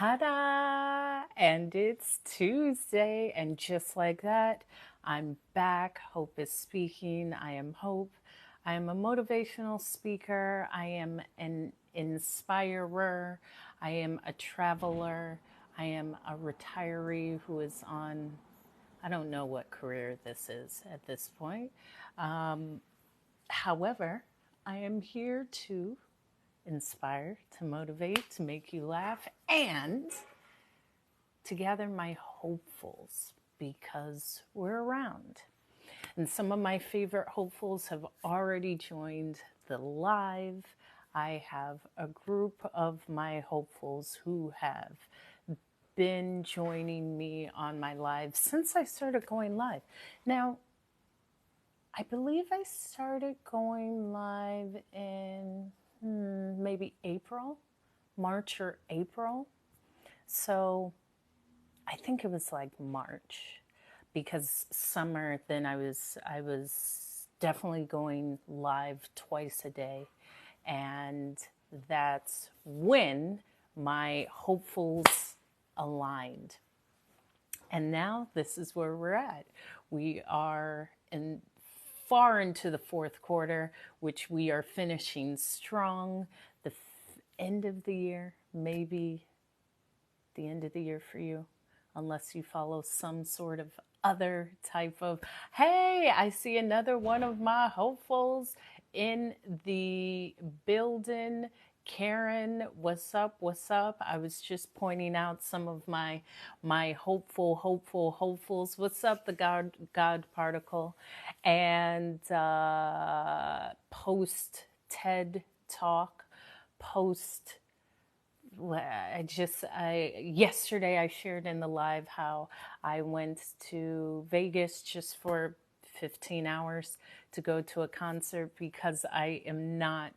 Ta-da! And it's Tuesday, and just like that, I'm back. Hope is speaking. I am Hope. I am a motivational speaker. I am an inspirer. I am a traveler. I am a retiree who is on, I don't know what career this is at this point. However, I am here to inspire, to motivate, to make you laugh, and to gather my hopefuls because we're around. And some of my favorite hopefuls have already joined the live. I have a group of my hopefuls who have been joining me on my live since I started going live. Now, I believe I started going live in maybe April, March or April. So I think it was like March, because summer then I was definitely going live twice a day, and that's when my hopefuls aligned. And now this is where we're at. We are in far into the fourth quarter, which we are finishing strong. The end of the year, maybe the end of the year for you, unless you follow some sort of other type of, hey, I see another one of my hopefuls in the building. Karen, what's up? What's up? I was just pointing out some of my hopefuls. What's up, the God particle? And post TED talk, post yesterday I shared in the live how I went to Vegas just for 15 hours to go to a concert, because I am not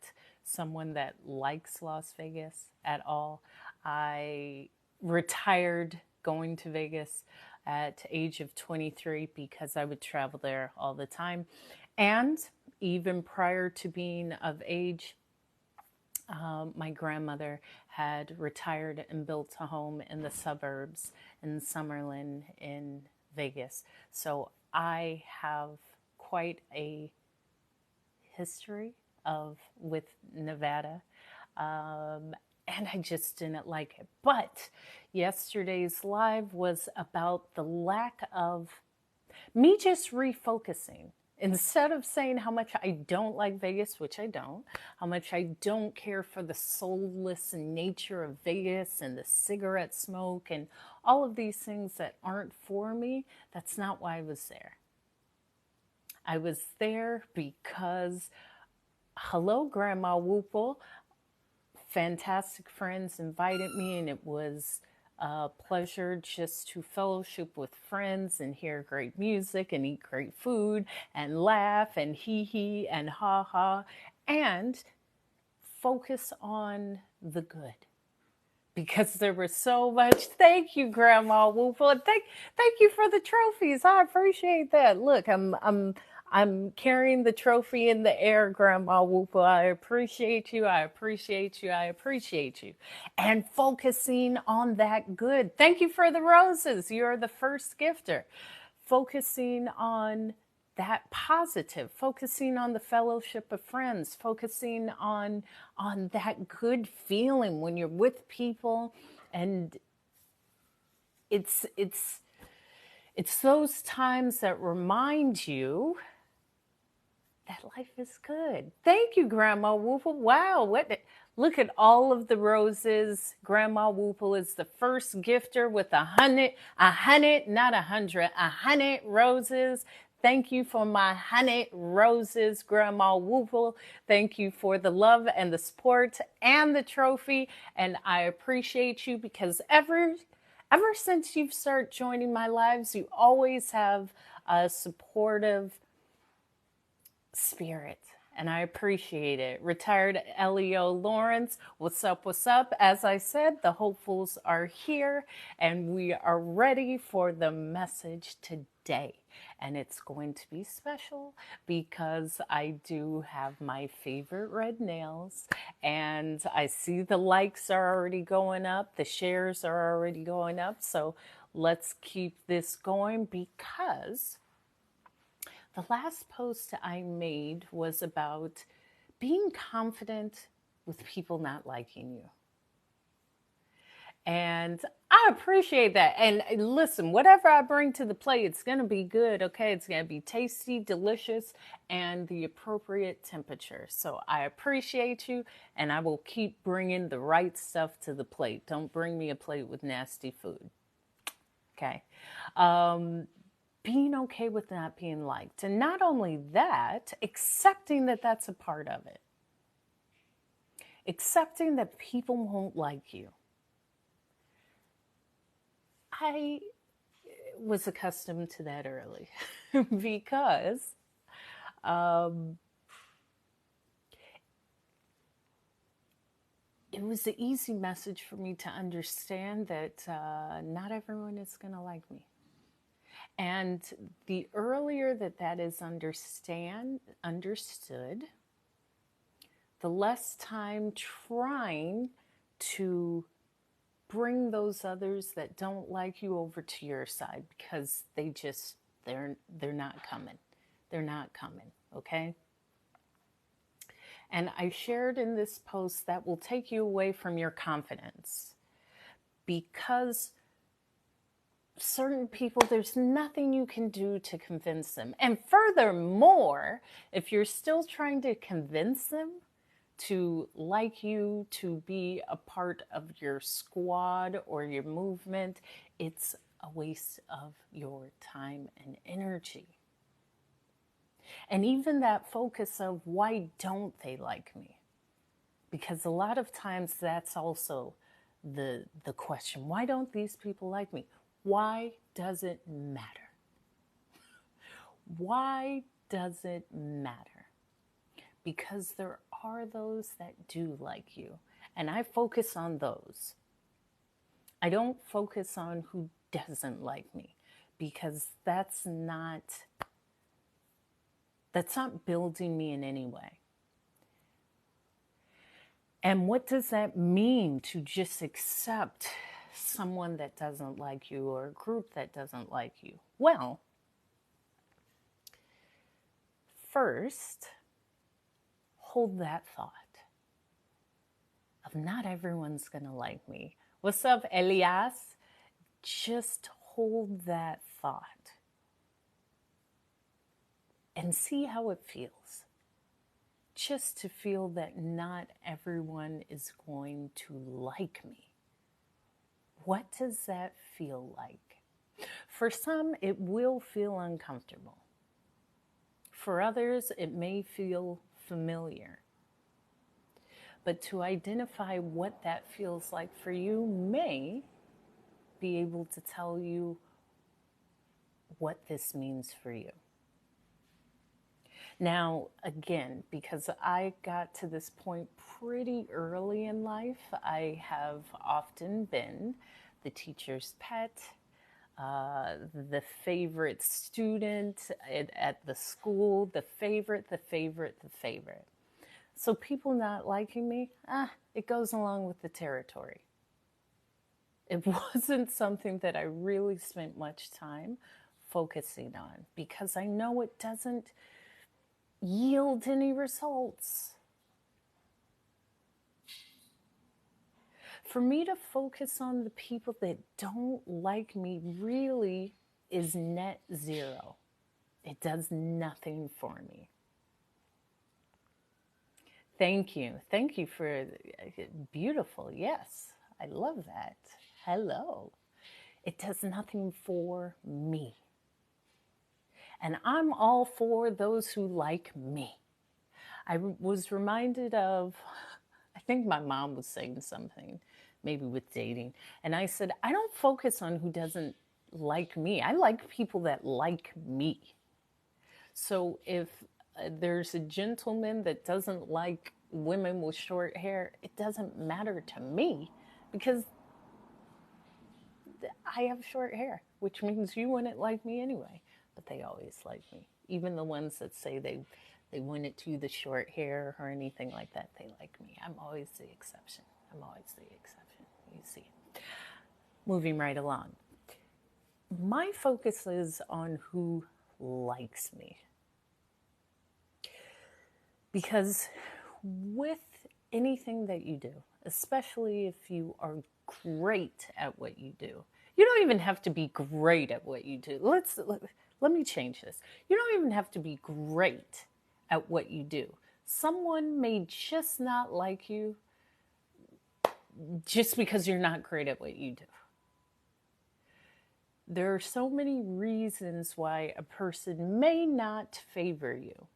someone that likes Las Vegas at all. I retired going to Vegas at age of 23 because I would travel there all the time. And even prior to being of age, my grandmother had retired and built a home in the suburbs in Summerlin in Vegas. So I have quite a history with Nevada. And I just didn't like it. But yesterday's live was about the lack of me just refocusing. Instead of saying how much I don't like Vegas, which I don't, how much I don't care for the soulless nature of Vegas and the cigarette smoke and all of these things that aren't for me, that's not why I was there. I was there because, hello, Grandma Whoople, fantastic friends invited me, and it was a pleasure just to fellowship with friends and hear great music and eat great food and laugh and hee and ha ha and focus on the good. Because there was so much. Thank you, Grandma Whoople. And thank you for the trophies. I appreciate that. Look, I'm carrying the trophy in the air, Grandma Whoople. I appreciate you. I appreciate you. I appreciate you. And focusing on that good. Thank you for the roses. You're the first gifter. Focusing on that positive, focusing on the fellowship of friends, focusing on that good feeling when you're with people. And it's those times that remind you that life is good. Thank you, Grandma Whoople. Wow, look at all of the roses. Grandma Whoople is the first gifter with 100, not 100, 100 roses. Thank you for my 100 roses, Grandma Whoople. Thank you for the love and the support and the trophy. And I appreciate you, because ever since you've started joining my lives, you always have a supportive spirit. and I appreciate it. Retired LEO Lawrence, what's up? What's up? As I said, the hopefuls are here and we are ready for the message today. And it's going to be special because I do have my favorite red nails, and I see the likes are already going up, the shares are already going up. So let's keep this going, because the last post I made was about being confident with people not liking you. And I appreciate that. And listen, whatever I bring to the plate, it's going to be good, okay? It's going to be tasty, delicious, and the appropriate temperature. So I appreciate you, and I will keep bringing the right stuff to the plate. Don't bring me a plate with nasty food, okay? Being okay with not being liked. And not only that, accepting that that's a part of it. Accepting that people won't like you. I was accustomed to that early because it was an easy message for me to understand that not everyone is going to like me. And the earlier that is understood, the less time trying to bring those others that don't like you over to your side, because they're not coming. They're not coming, okay? And I shared in this post that will take you away from your confidence, because certain people, there's nothing you can do to convince them. And furthermore, if you're still trying to convince them to like you, to be a part of your squad or your movement, it's a waste of your time and energy. And even that focus of why don't they like me? Because a lot of times that's also the question. Why don't these people like me? Why does it matter? Why does it matter? Because there are those that do like you. And I focus on those. I don't focus on who doesn't like me, because that's not building me in any way. And what does that mean, to just accept someone that doesn't like you or a group that doesn't like you? Well, first, hold that thought of not everyone's going to like me. What's up, Elias? Just hold that thought and see how it feels. Just to feel that not everyone is going to like me. What does that feel like? For some, it will feel uncomfortable. For others, it may feel familiar. But to identify what that feels like for you may be able to tell you what this means for you. Now, again, because I got to this point pretty early in life, I have often been the teacher's pet, the favorite student at the school, the favorite. So people not liking me, it goes along with the territory. It wasn't something that I really spent much time focusing on, because I know it doesn't yield any results. For me to focus on the people that don't like me really is net zero. It does nothing for me. Thank you. Thank you for beautiful. Yes, I love that. Hello. It does nothing for me. And I'm all for those who like me. I was reminded of, I think my mom was saying something, maybe with dating. And I said, I don't focus on who doesn't like me. I like people that like me. So if there's a gentleman that doesn't like women with short hair, it doesn't matter to me because I have short hair, which means you wouldn't like me anyway. But they always like me. Even the ones that say they wouldn't do the short hair or anything like that, they like me. I'm always the exception. I'm always the exception. You see. Moving right along. My focus is on who likes me. Because with anything that you do, especially if you are great at what you do, you don't even have to be great at what you do. Let me change this. You don't even have to be great at what you do. Someone may just not like you just because you're not great at what you do. There are so many reasons why a person may not favor you.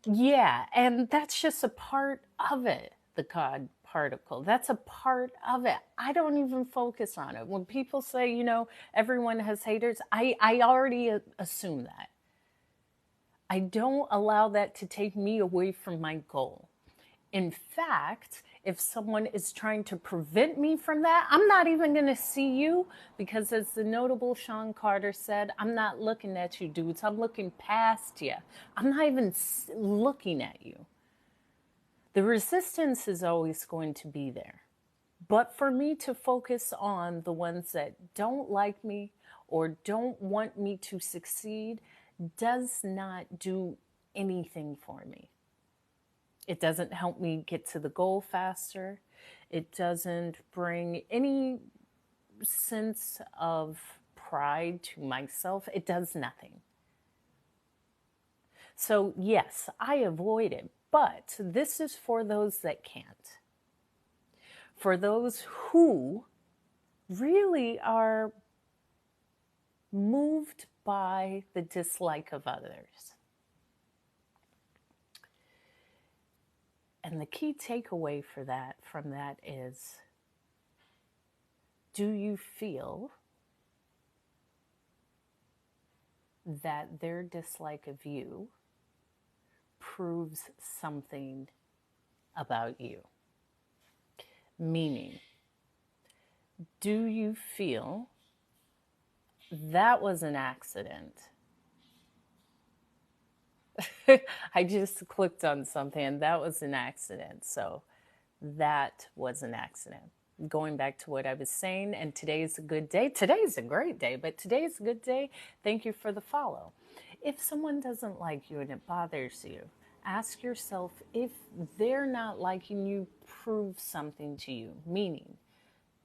Yeah, and that's just a part of it, the God particle. That's a part of it. I don't even focus on it. When people say, everyone has haters, I already assume that. I don't allow that to take me away from my goal. In fact, if someone is trying to prevent me from that, I'm not even going to see you because, as the notable Sean Carter said, I'm not looking at you, dudes. I'm looking past you. I'm not even looking at you. The resistance is always going to be there. But for me to focus on the ones that don't like me or don't want me to succeed does not do anything for me. It doesn't help me get to the goal faster. It doesn't bring any sense of pride to myself. It does nothing. So yes, I avoid it, but this is for those that can't. For those who really are moved by the dislike of others. And the key takeaway from that is, do you feel that their dislike of you proves something about you? Meaning, do you feel that was an accident? I just clicked on something and that was an accident. So that was an accident. Going back to what I was saying, and today's a good day. Today's a great day, but today's a good day. Thank you for the follow. If someone doesn't like you and it bothers you, ask yourself if they're not liking you, prove something to you. Meaning,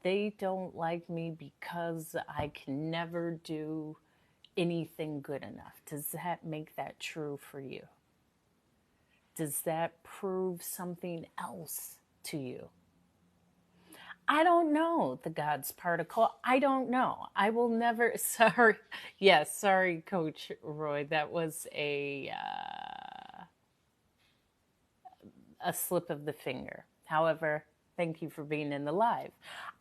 they don't like me because I can never do anything good enough. Does that make that true for you? Does that prove something else to you? I don't know, the God's particle. I don't know. I will never. Sorry. Yes, sorry, Coach Roy. That was a slip of the finger. However, thank you for being in the live.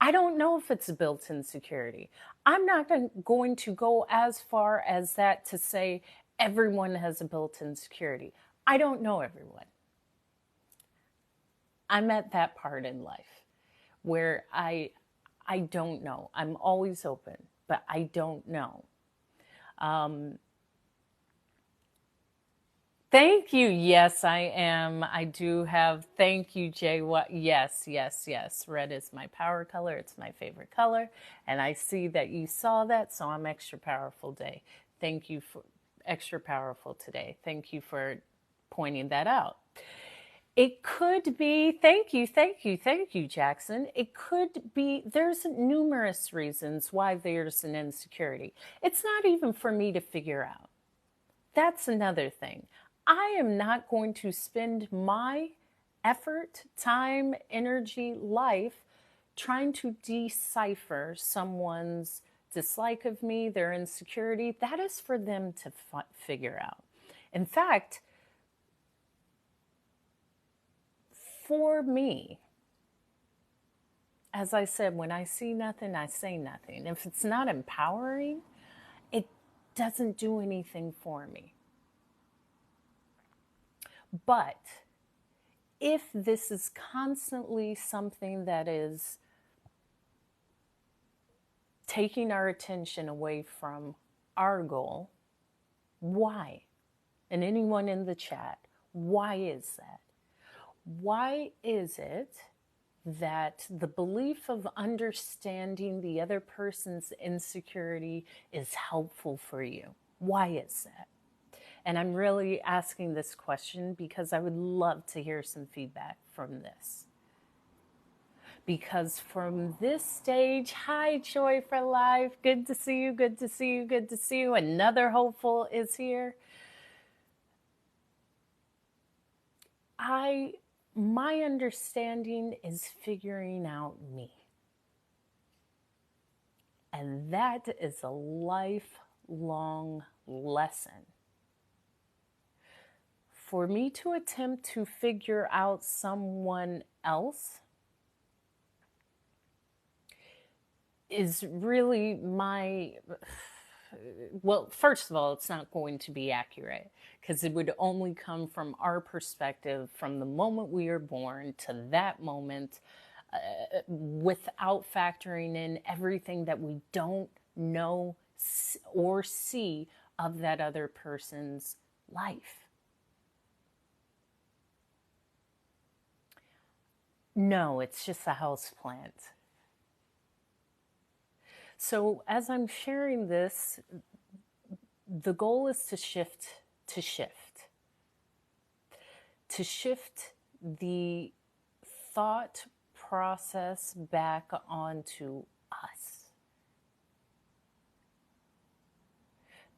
I don't know if it's a built-in security. I'm not going to go as far as that to say everyone has a built-in security. I don't know everyone. I'm at that part in life where I don't know. I'm always open, but I don't know. Thank you. Yes, I am. I do have. Thank you, Jay. What? Yes, yes, yes. Red is my power color. It's my favorite color. And I see that you saw that, so I'm extra powerful today. Thank you for extra powerful today. Thank you for pointing that out. It could be, thank you, Jackson. It could be, there's numerous reasons why there's an insecurity. It's not even for me to figure out. That's another thing. I am not going to spend my effort, time, energy, life trying to decipher someone's dislike of me, their insecurity. That is for them to figure out. In fact, for me, as I said, when I see nothing, I say nothing. If it's not empowering, it doesn't do anything for me. But if this is constantly something that is taking our attention away from our goal, why? And anyone in the chat, why is that? Why is it that the belief of understanding the other person's insecurity is helpful for you? Why is that? And I'm really asking this question because I would love to hear some feedback from this. Because from this stage, hi, Joy for Life. Good to see you, good to see you, good to see you. Another hopeful is here. My understanding is figuring out me. And that is a lifelong lesson. For me to attempt to figure out someone else is really well, first of all, it's not going to be accurate because it would only come from our perspective from the moment we are born to that moment, without factoring in everything that we don't know or see of that other person's life. No, it's just a house plant. So as I'm sharing this, the goal is to shift the thought process back onto us.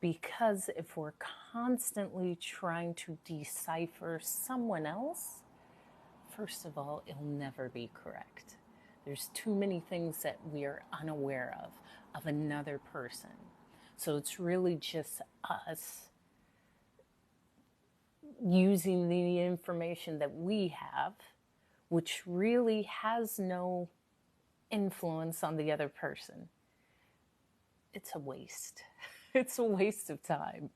Because if we're constantly trying to decipher someone else, first of all, it'll never be correct. There's too many things that we are unaware of another person. So it's really just us using the information that we have, which really has no influence on the other person. It's a waste. It's a waste of time.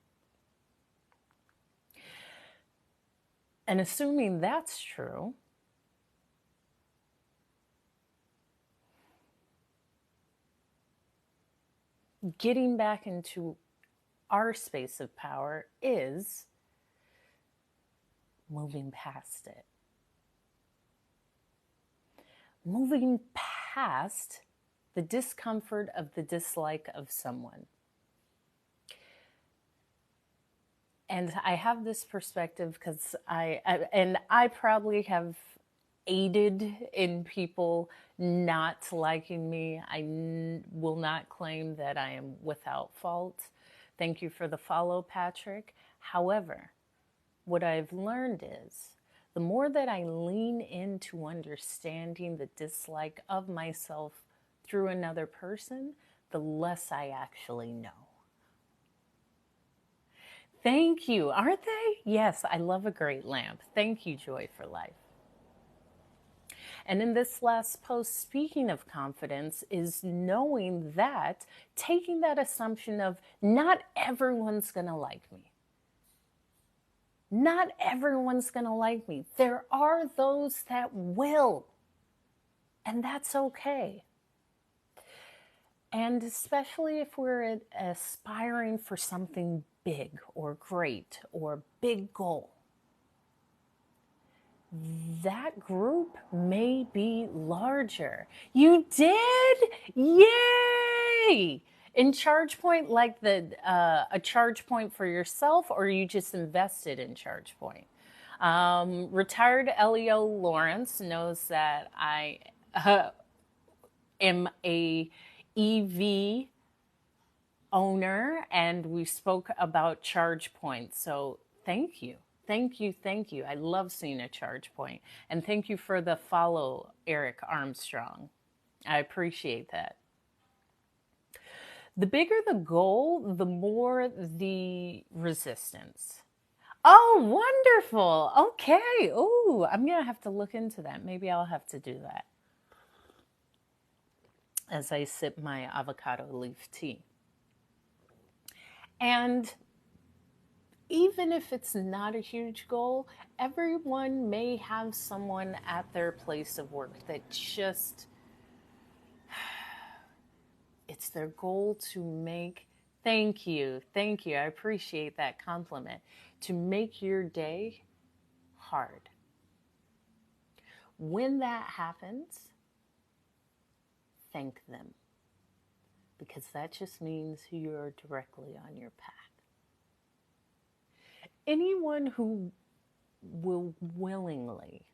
And assuming that's true, getting back into our space of power is moving past it. Moving past the discomfort of the dislike of someone. And I have this perspective because I probably have aided in people not liking me. I will not claim that I am without fault. Thank you for the follow, Patrick. However, what I've learned is the more that I lean into understanding the dislike of myself through another person, the less I actually know. Thank you. Aren't they? Yes, I love a great lamp. Thank you, Joy for Life. And in this last post, speaking of confidence, is knowing that, taking that assumption of not everyone's going to like me. Not everyone's going to like me. There are those that will. And that's okay. And especially if we're aspiring for something big or great or big goal, that group may be larger. You did? Yay! In charge point, like a charge point for yourself, or you just invested in charge point? Retired Leo Lawrence knows that I am a EV owner, and we spoke about charge points. So thank you. Thank you. Thank you. I love seeing a charge point. And thank you for the follow, Eric Armstrong. I appreciate that. The bigger the goal, the more the resistance. Oh, wonderful. Okay. Oh, I'm going to have to look into that. Maybe I'll have to do that as I sip my avocado leaf tea. And even if it's not a huge goal, everyone may have someone at their place of work that just, it's their goal to make, thank you, I appreciate that compliment, to make your day hard. When that happens, thank them, because that just means you're directly on your path. Anyone who will willingly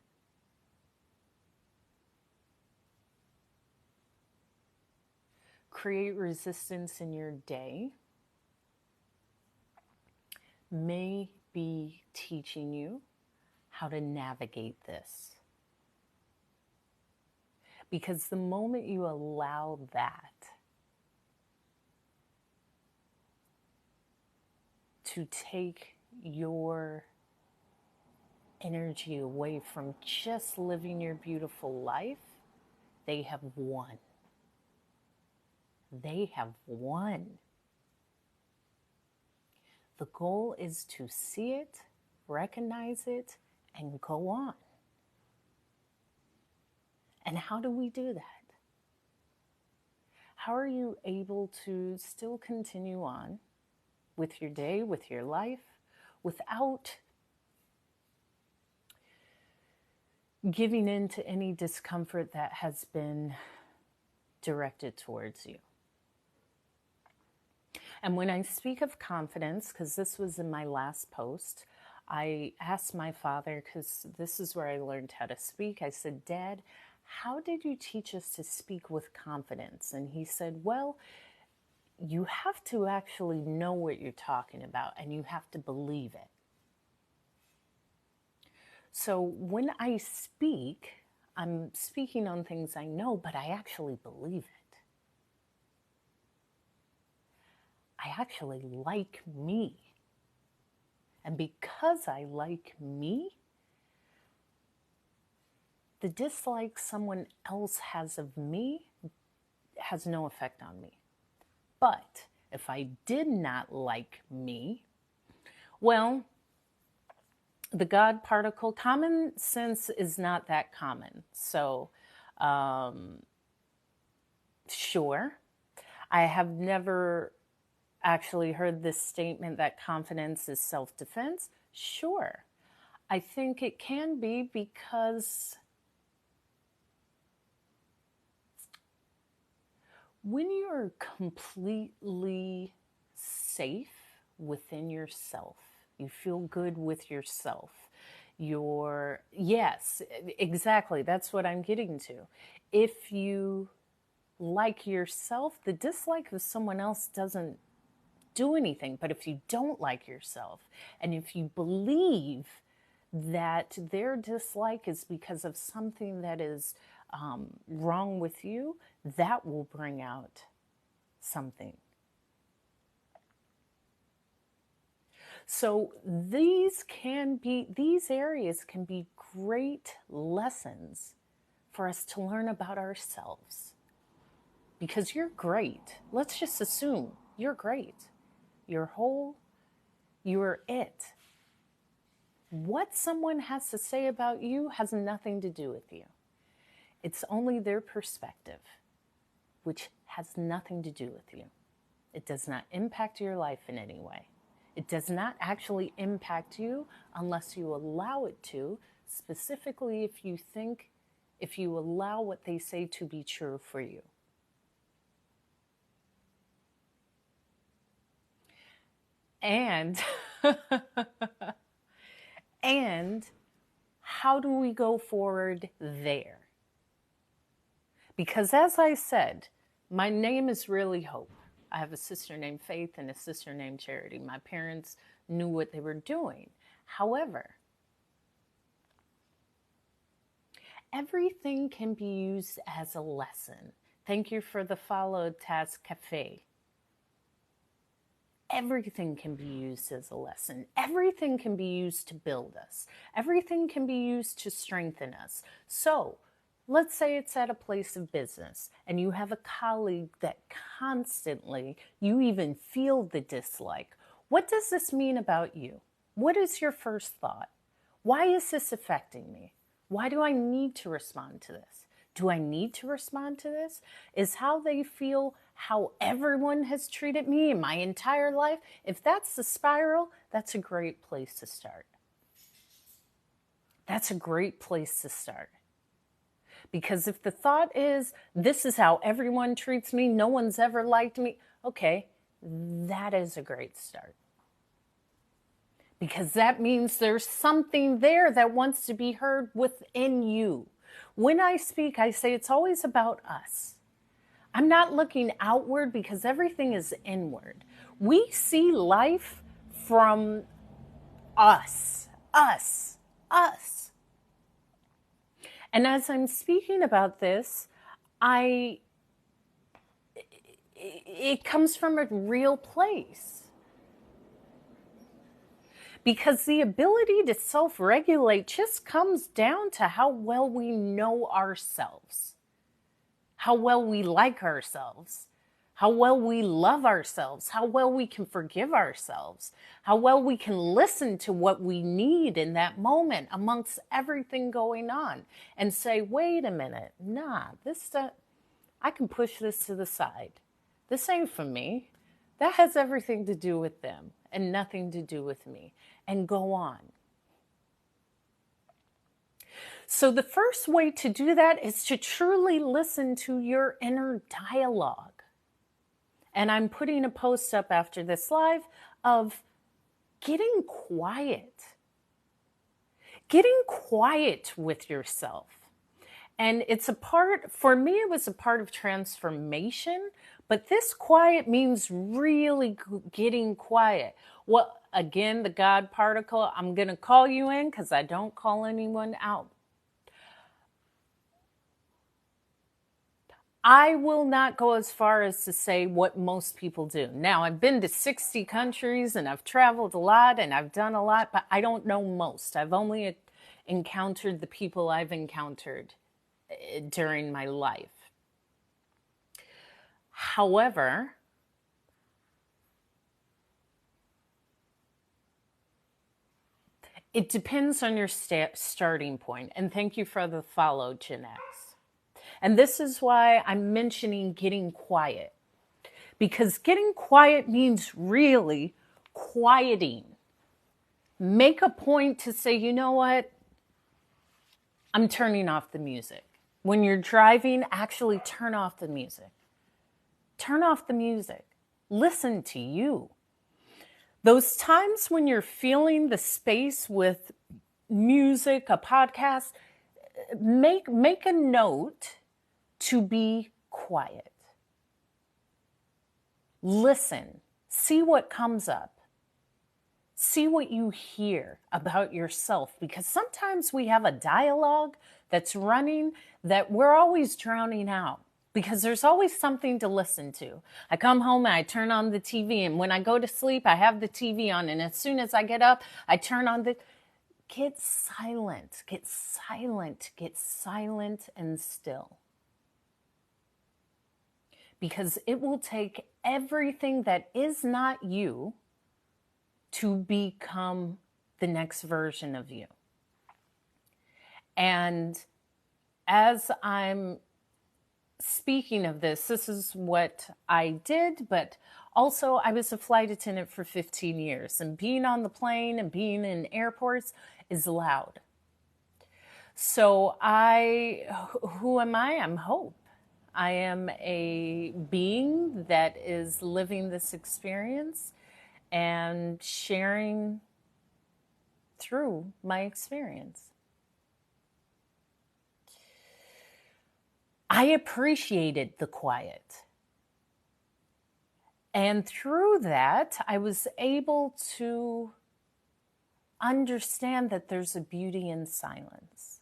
create resistance in your day may be teaching you how to navigate this. Because the moment you allow that to take your energy away from just living your beautiful life, they have won. They have won. The goal is to see it, recognize it, and go on. And how do we do that? How are you able to still continue on with your day, with your life, without giving in to any discomfort that has been directed towards you? And when I speak of confidence, because this was in my last post, I asked my father, because this is where I learned how to speak. I said, Dad, how did you teach us to speak with confidence? And he said, well, you have to actually know what you're talking about, and you have to believe it. So when I speak, I'm speaking on things I know, but I actually believe it. I actually like me. And because I like me, the dislike someone else has of me has no effect on me. But if I did not like me, well, the God particle, common sense is not that common. So, sure, I have never actually heard this statement that confidence is self-defense. Sure, I think it can be, because when you're completely safe within yourself, you feel good with yourself. Yes, exactly. That's what I'm getting to. If you like yourself, the dislike of someone else doesn't do anything. But if you don't like yourself, and if you believe that their dislike is because of something that is wrong with you, that will bring out something. So these areas can be great lessons for us to learn about ourselves. Because you're great. Let's just assume you're great. You're whole. You're it. What someone has to say about you has nothing to do with you. It's only their perspective, which has nothing to do with you. It does not impact your life in any way. It does not actually impact you unless you allow it to, specifically if you allow what they say to be true for you. And and how do we go forward there? Because as I said, my name is really Hope. I have a sister named Faith and a sister named Charity. My parents knew what they were doing. However, everything can be used as a lesson. Thank you for the follow, Taz Cafe. Everything can be used as a lesson. Everything can be used to build us. Everything can be used to strengthen us. So, let's say it's at a place of business and you have a colleague that constantly, you even feel the dislike. What does this mean about you? What is your first thought? Why is this affecting me? Why do I need to respond to this? Do I need to respond to this? Is how they feel how everyone has treated me in my entire life? If that's the spiral, that's a great place to start. That's a great place to start. Because if the thought is, this is how everyone treats me, no one's ever liked me, okay, that is a great start. Because that means there's something there that wants to be heard within you. When I speak, I say it's always about us. I'm not looking outward because everything is inward. We see life from us, us, us. And as I'm speaking about this, it comes from a real place. Because the ability to self-regulate just comes down to how well we know ourselves, how well we like ourselves, how well we love ourselves, how well we can forgive ourselves, how well we can listen to what we need in that moment amongst everything going on and say, wait a minute, I can push this to the side. This ain't for me. That has everything to do with them and nothing to do with me. And go on. So the first way to do that is to truly listen to your inner dialogue. And I'm putting a post up after this live of getting quiet. Getting quiet with yourself. And for me, it was a part of transformation. But this quiet means really getting quiet. Well, again, the God particle, I'm going to call you in because I don't call anyone out. I will not go as far as to say what most people do. Now, I've been to 60 countries and I've traveled a lot and I've done a lot, but I don't know most. I've only encountered the people I've encountered during my life. However, it depends on your starting point. And thank you for the follow, Gen X. And this is why I'm mentioning getting quiet. Because getting quiet means really quieting. Make a point to say, you know what? I'm turning off the music. When you're driving, actually turn off the music. Turn off the music. Listen to you. Those times when you're feeling the space with music, a podcast, make a note to be quiet. Listen. See what comes up. See what you hear about yourself, because sometimes we have a dialogue that's running that we're always drowning out. Because there's always something to listen to. I come home and I turn on the TV, and when I go to sleep, I have the TV on, and as soon as I get up, I turn on the... Get silent, get silent, get silent and still. Because it will take everything that is not you to become the next version of you. And as I'm speaking of this is what I did, but also I was a flight attendant for 15 years, and being on the plane and being in airports is loud. So who am I? I'm Hope. I am a being that is living this experience and sharing through my experience. I appreciated the quiet. And through that, I was able to understand that there's a beauty in silence.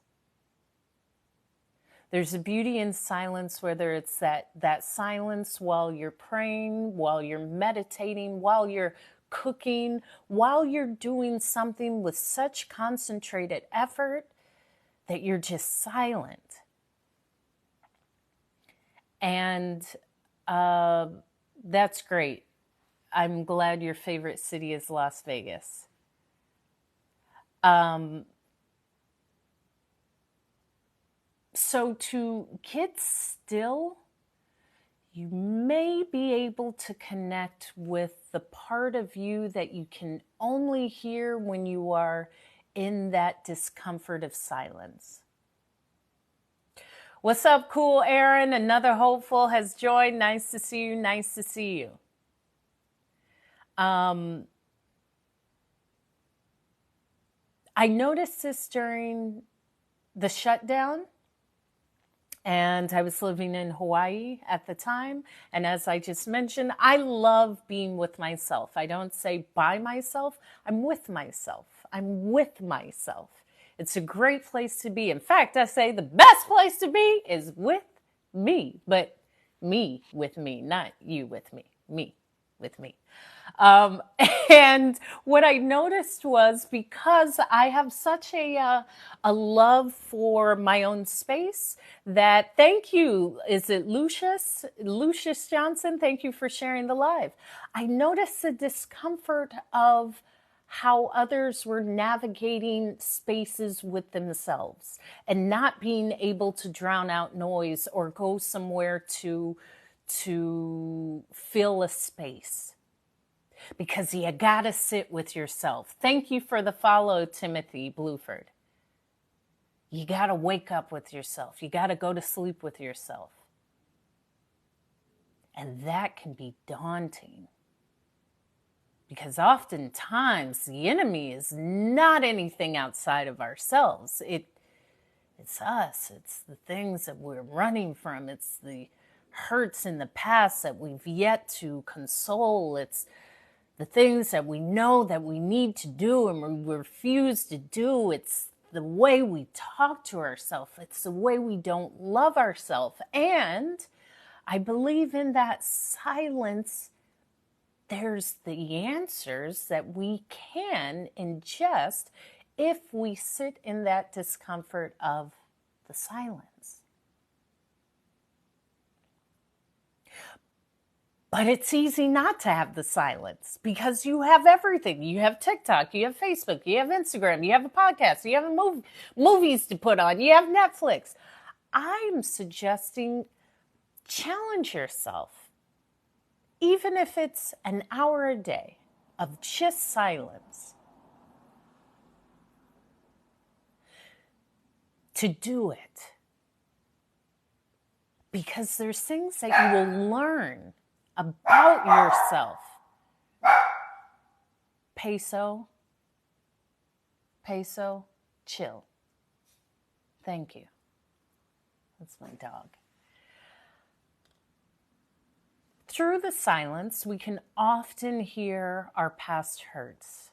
There's a beauty in silence, whether it's that silence while you're praying, while you're meditating, while you're cooking, while you're doing something with such concentrated effort that you're just silent. And that's great. I'm glad your favorite city is Las Vegas. Um, so to get still, you may be able to connect with the part of you that you can only hear when you are in that discomfort of silence. What's up, cool Aaron? Another hopeful has joined. Nice to see you. Nice to see you. I noticed this during the shutdown, and I was living in Hawaii at the time. And as I just mentioned, I love being with myself. I don't say by myself, I'm with myself. I'm with myself. It's a great place to be. In fact, I say the best place to be is with me, but me with me, not you with me with me. Um, and what I noticed was, because I have such a love for my own space, that, thank you, is it Lucius Johnson? Thank you for sharing the live. I noticed the discomfort of how others were navigating spaces with themselves and not being able to drown out noise or go somewhere to fill a space, because you gotta sit with yourself. Thank you for the follow, Timothy Bluford. You gotta wake up with yourself. You gotta go to sleep with yourself. And that can be daunting, because oftentimes the enemy is not anything outside of ourselves. It's us. It's the things that we're running from. It's the hurts in the past that we've yet to console. It's the things that we know that we need to do and we refuse to do. It's the way we talk to ourselves. It's the way we don't love ourselves. And I believe in that silence, there's the answers that we can ingest if we sit in that discomfort of the silence. But it's easy not to have the silence, because you have everything. You have TikTok, you have Facebook, you have Instagram, you have a podcast, you have movies to put on, you have Netflix. I'm suggesting challenge yourself, even if it's an hour a day of just silence, to do it. Because there's things that you will learn about yourself. Peso, chill. Thank you. That's my dog. Through the silence, we can often hear our past hurts.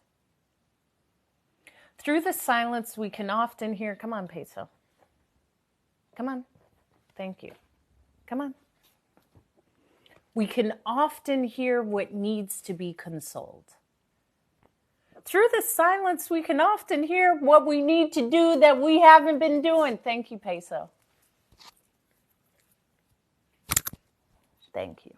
Through the silence, we can often hear, come on, Peso. Come on. Thank you. Come on. We can often hear what needs to be consoled. Through the silence, we can often hear what we need to do that we haven't been doing. Thank you, Peso. Thank you.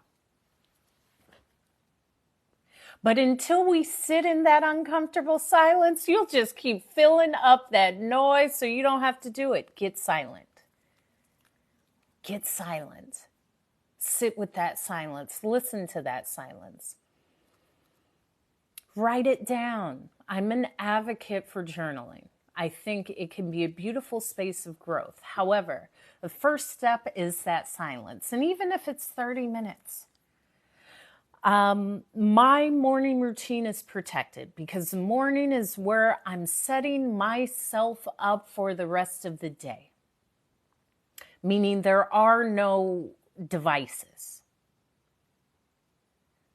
But until we sit in that uncomfortable silence, you'll just keep filling up that noise so you don't have to do it. Get silent. Get silent. Sit with that silence. Listen to that silence. Write it down. I'm an advocate for journaling. I think it can be a beautiful space of growth. However, the first step is that silence. And even if it's 30 minutes, my morning routine is protected, because the morning is where I'm setting myself up for the rest of the day. Meaning there are no devices.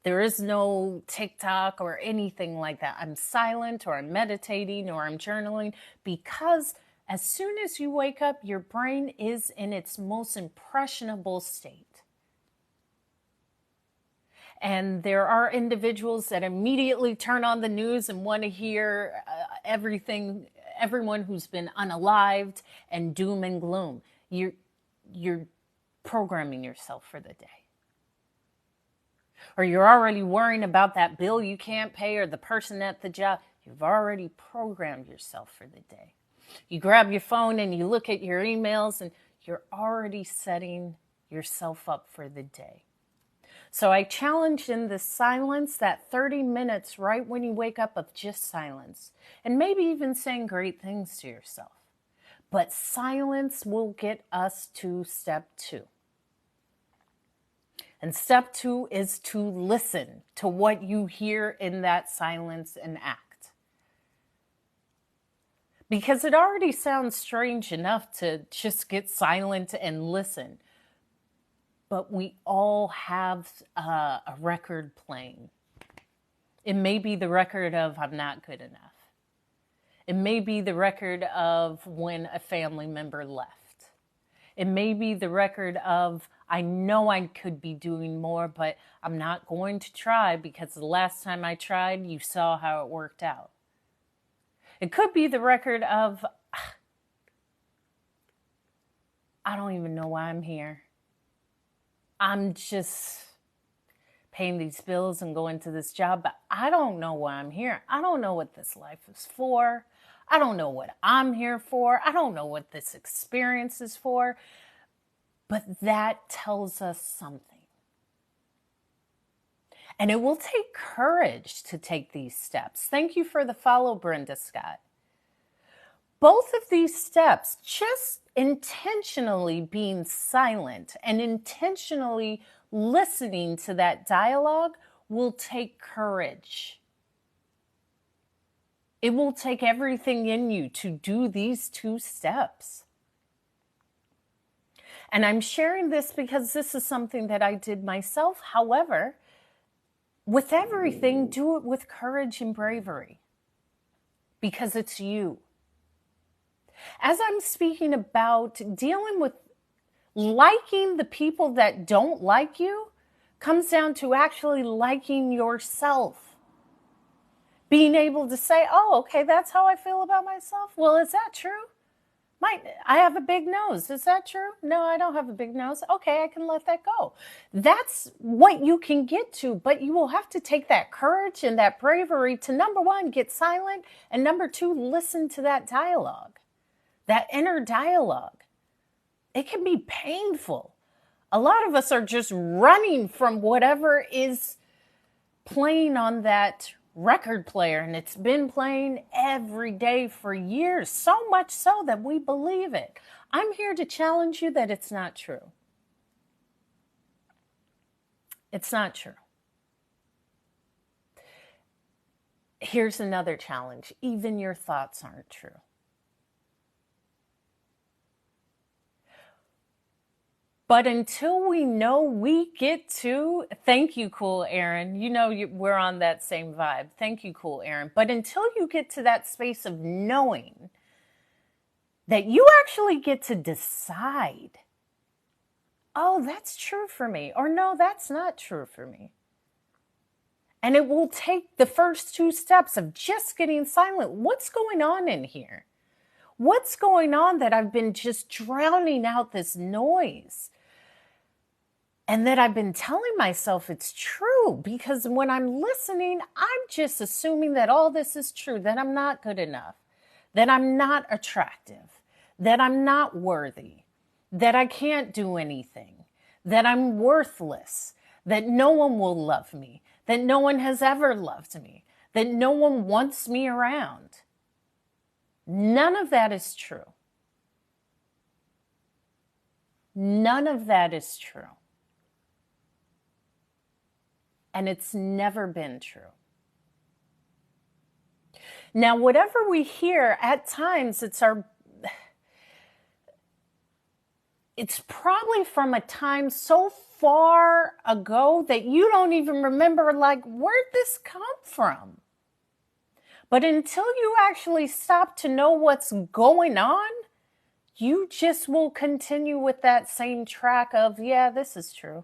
There is no TikTok or anything like that. I'm silent, or I'm meditating, or I'm journaling, because as soon as you wake up, your brain is in its most impressionable state. And there are individuals that immediately turn on the news and want to hear everyone who's been unalived and doom and gloom. You're programming yourself for the day. Or you're already worrying about that bill you can't pay, or the person at the job. You've already programmed yourself for the day. You grab your phone and you look at your emails and you're already setting yourself up for the day. So I challenge in the silence, that 30 minutes right when you wake up of just silence, and maybe even saying great things to yourself. But silence will get us to step 2. And step 2 is to listen to what you hear in that silence and act. Because it already sounds strange enough to just get silent and listen. But we all have a record playing. It may be the record of I'm not good enough. It may be the record of when a family member left. It may be the record of I know I could be doing more, but I'm not going to try because the last time I tried, you saw how it worked out. It could be the record of I don't even know why I'm here. I'm just paying these bills and going to this job, but I don't know why I'm here. I don't know what this life is for. I don't know what I'm here for. I don't know what this experience is for. But that tells us something. And it will take courage to take these steps. Thank you for the follow, Brenda Scott. Both of these steps, just intentionally being silent and intentionally listening to that dialogue, will take courage. It will take everything in you to do these 2 steps. And I'm sharing this because this is something that I did myself. However, with everything, do it with courage and bravery because it's you. As I'm speaking about dealing with liking the people that don't like you, comes down to actually liking yourself. Being able to say, oh, okay, that's how I feel about myself. Well, is that true? I have a big nose. Is that true? No, I don't have a big nose. Okay, I can let that go. That's what you can get to, but you will have to take that courage and that bravery to, number 1, get silent, and number 2, listen to that dialogue, that inner dialogue. It can be painful. A lot of us are just running from whatever is playing on that record player, and it's been playing every day for years, so much so that we believe it. I'm here to challenge you that it's not true. It's not true. Here's another challenge. Even your thoughts aren't true. But until we know we get to, thank you, Cool Aaron. You know we're on that same vibe. Thank you, Cool Aaron. But until you get to that space of knowing that you actually get to decide, oh, that's true for me, or no, that's not true for me. And it will take the first 2 steps of just getting silent. What's going on in here? What's going on that I've been just drowning out this noise? And that I've been telling myself it's true, because when I'm listening, I'm just assuming that all this is true, that I'm not good enough, that I'm not attractive, that I'm not worthy, that I can't do anything, that I'm worthless, that no one will love me, that no one has ever loved me, that no one wants me around. None of that is true. None of that is true. And it's never been true. Now, whatever we hear, at times it's probably from a time so far ago that you don't even remember, like, where'd this come from? But until you actually stop to know what's going on, you just will continue with that same track of, yeah, this is true.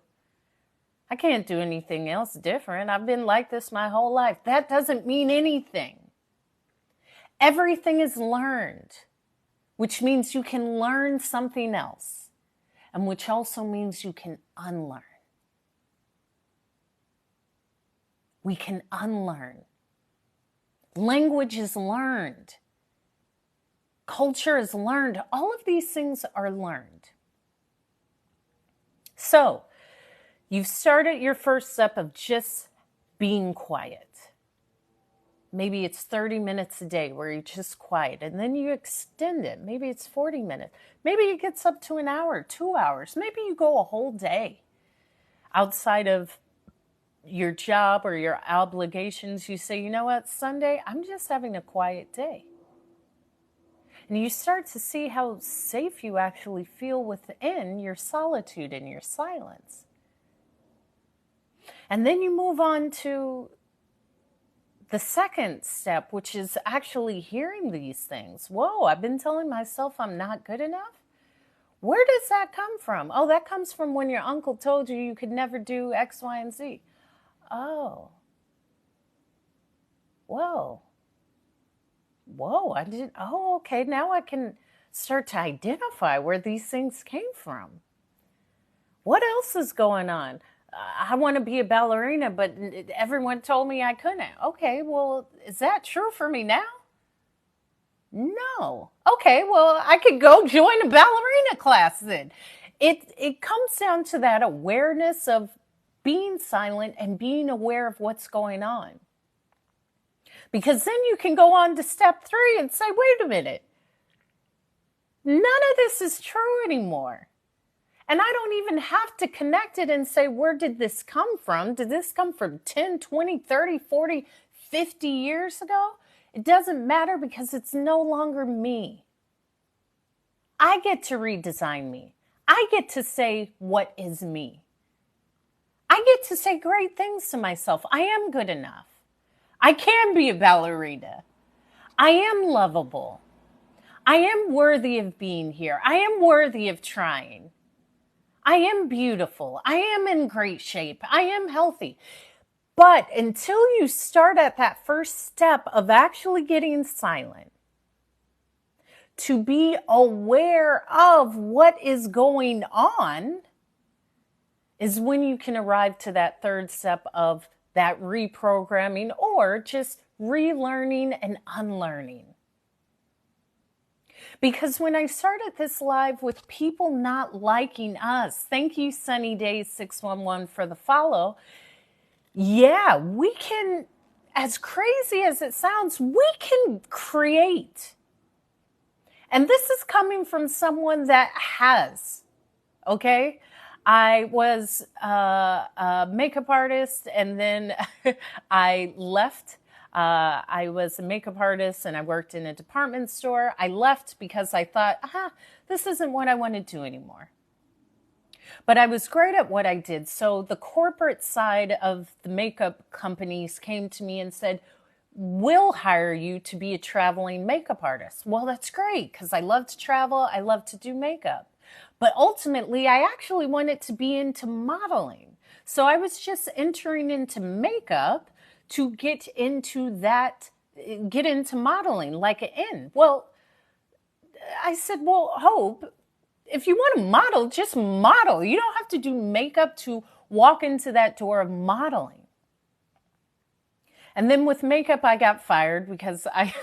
I can't do anything else different. I've been like this my whole life. That doesn't mean anything. Everything is learned, which means you can learn something else, and which also means you can unlearn. We can unlearn. Language is learned. Culture is learned. All of these things are learned. So, you've started your first step of just being quiet. Maybe it's 30 minutes a day where you're just quiet, and then you extend it. Maybe it's 40 minutes. Maybe it gets up to an hour, 2 hours. Maybe you go a whole day outside of your job or your obligations. You say, you know what, Sunday, I'm just having a quiet day. And you start to see how safe you actually feel within your solitude and your silence. And then you move on to the second step, which is actually hearing these things. Whoa, I've been telling myself I'm not good enough. Where does that come from? Oh, that comes from when your uncle told you you could never do X, Y, and Z. Oh. Whoa, okay, now I can start to identify where these things came from. What else is going on? I want to be a ballerina, but everyone told me I couldn't. Okay, well, is that true for me now? No. Okay, well, I could go join a ballerina class then. It comes down to that awareness of being silent and being aware of what's going on. Because then you can go on to step 3 and say, wait a minute, none of this is true anymore. And I don't even have to connect it and say, where did this come from? Did this come from 10, 20, 30, 40, 50 years ago? It doesn't matter because it's no longer me. I get to redesign me. I get to say what is me. I get to say great things to myself. I am good enough. I can be a ballerina. I am lovable. I am worthy of being here. I am worthy of trying. I am beautiful. I am in great shape. I am healthy. But until you start at that first step of actually getting silent, to be aware of what is going on, is when you can arrive to that third step of that reprogramming or just relearning and unlearning. Because when I started this live with people not liking us, thank you Sunny Days 611 for the follow. Yeah, we can, as crazy as it sounds, we can create. And this is coming from someone that has, okay? I was a makeup artist and then I left. I was a makeup artist and I worked in a department store. I left because I thought, this isn't what I want to do anymore. But I was great at what I did. So the corporate side of the makeup companies came to me and said, we'll hire you to be a traveling makeup artist. Well, that's great because I love to travel. I love to do makeup. But ultimately, I actually wanted to be into modeling. So I was just entering into makeup to get into modeling like an in. Well, I said, well, Hope, if you want to model, just model. You don't have to do makeup to walk into that door of modeling. And then with makeup, I got fired because I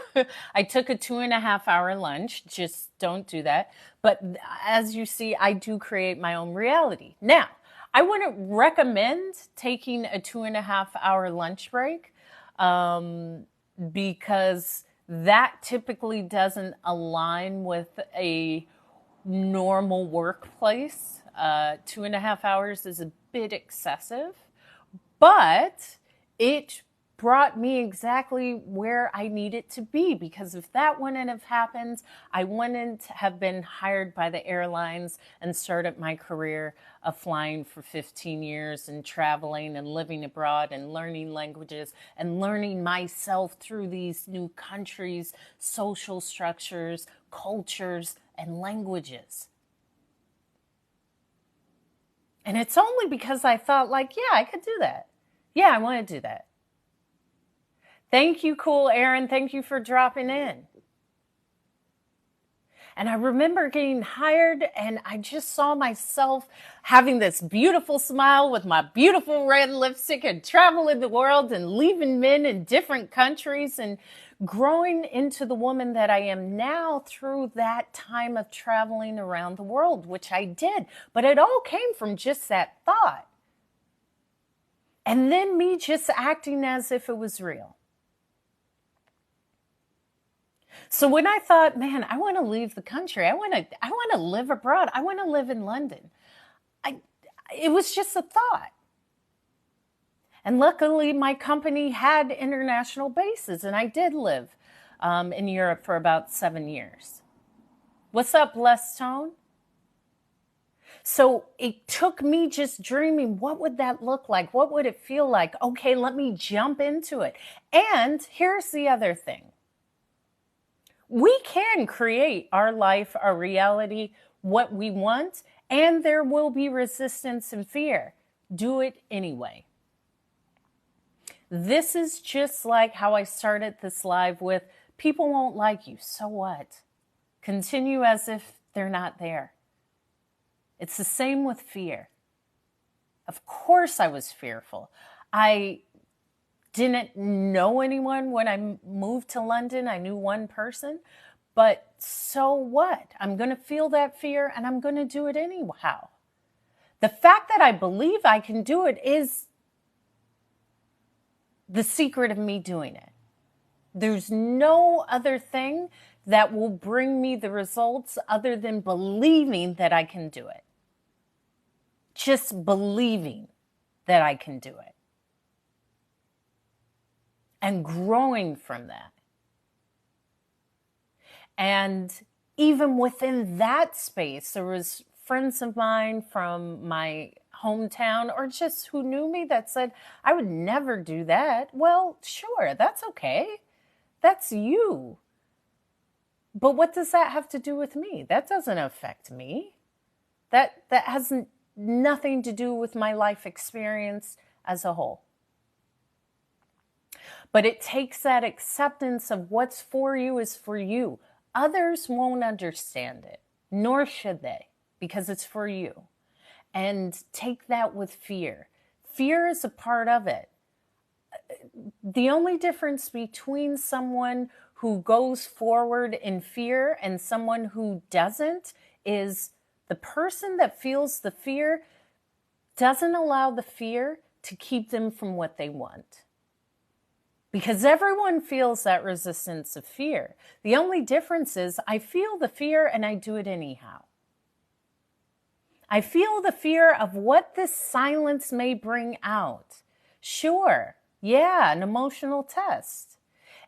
took a 2.5-hour lunch. Just don't do that. But as you see, I do create my own reality. Now, I wouldn't recommend taking a 2.5-hour lunch break because that typically doesn't align with a normal workplace. 2.5 hours is a bit excessive, but it brought me exactly where I needed to be, because if that wouldn't have happened, I wouldn't have been hired by the airlines and started my career of flying for 15 years and traveling and living abroad and learning languages and learning myself through these new countries, social structures, cultures, and languages. And it's only because I thought like, yeah, I could do that. Yeah, I want to do that. Thank you, Cool Aaron. Thank you for dropping in. And I remember getting hired and I just saw myself having this beautiful smile with my beautiful red lipstick and traveling the world and leaving men in different countries and growing into the woman that I am now through that time of traveling around the world, which I did. But it all came from just that thought. And then me just acting as if it was real. So when I thought, man, I want to leave the country, I want to live abroad, I want to live in London, it was just a thought. And luckily, my company had international bases, and I did live in Europe for about 7 years. What's up, Blessed Tone? So it took me just dreaming, what would that look like? What would it feel like? Okay, let me jump into it. And here's the other thing. We can create our life, our reality, what we want, and there will be resistance and fear. Do it anyway. This is just like how I started this live with, people won't like you. So what? Continue as if they're not there. It's the same with fear. Of course I was fearful. I didn't know anyone when I moved to London. I knew one person, but so what? I'm going to feel that fear and I'm going to do it anyhow. The fact that I believe I can do it is the secret of me doing it. There's no other thing that will bring me the results other than believing that I can do it. Just believing that I can do it. And growing from that. And even within that space, there was friends of mine from my hometown or just who knew me that said, I would never do that. Well, sure, that's okay. That's you. But what does that have to do with me? That doesn't affect me. That has nothing to do with my life experience as a whole. But it takes that acceptance of what's for you is for you. Others won't understand it, nor should they, because it's for you. And take that with fear. Fear is a part of it. The only difference between someone who goes forward in fear and someone who doesn't is the person that feels the fear doesn't allow the fear to keep them from what they want. Because everyone feels that resistance of fear. The only difference is I feel the fear and I do it anyhow. I feel the fear of what this silence may bring out. Sure, yeah, an emotional test.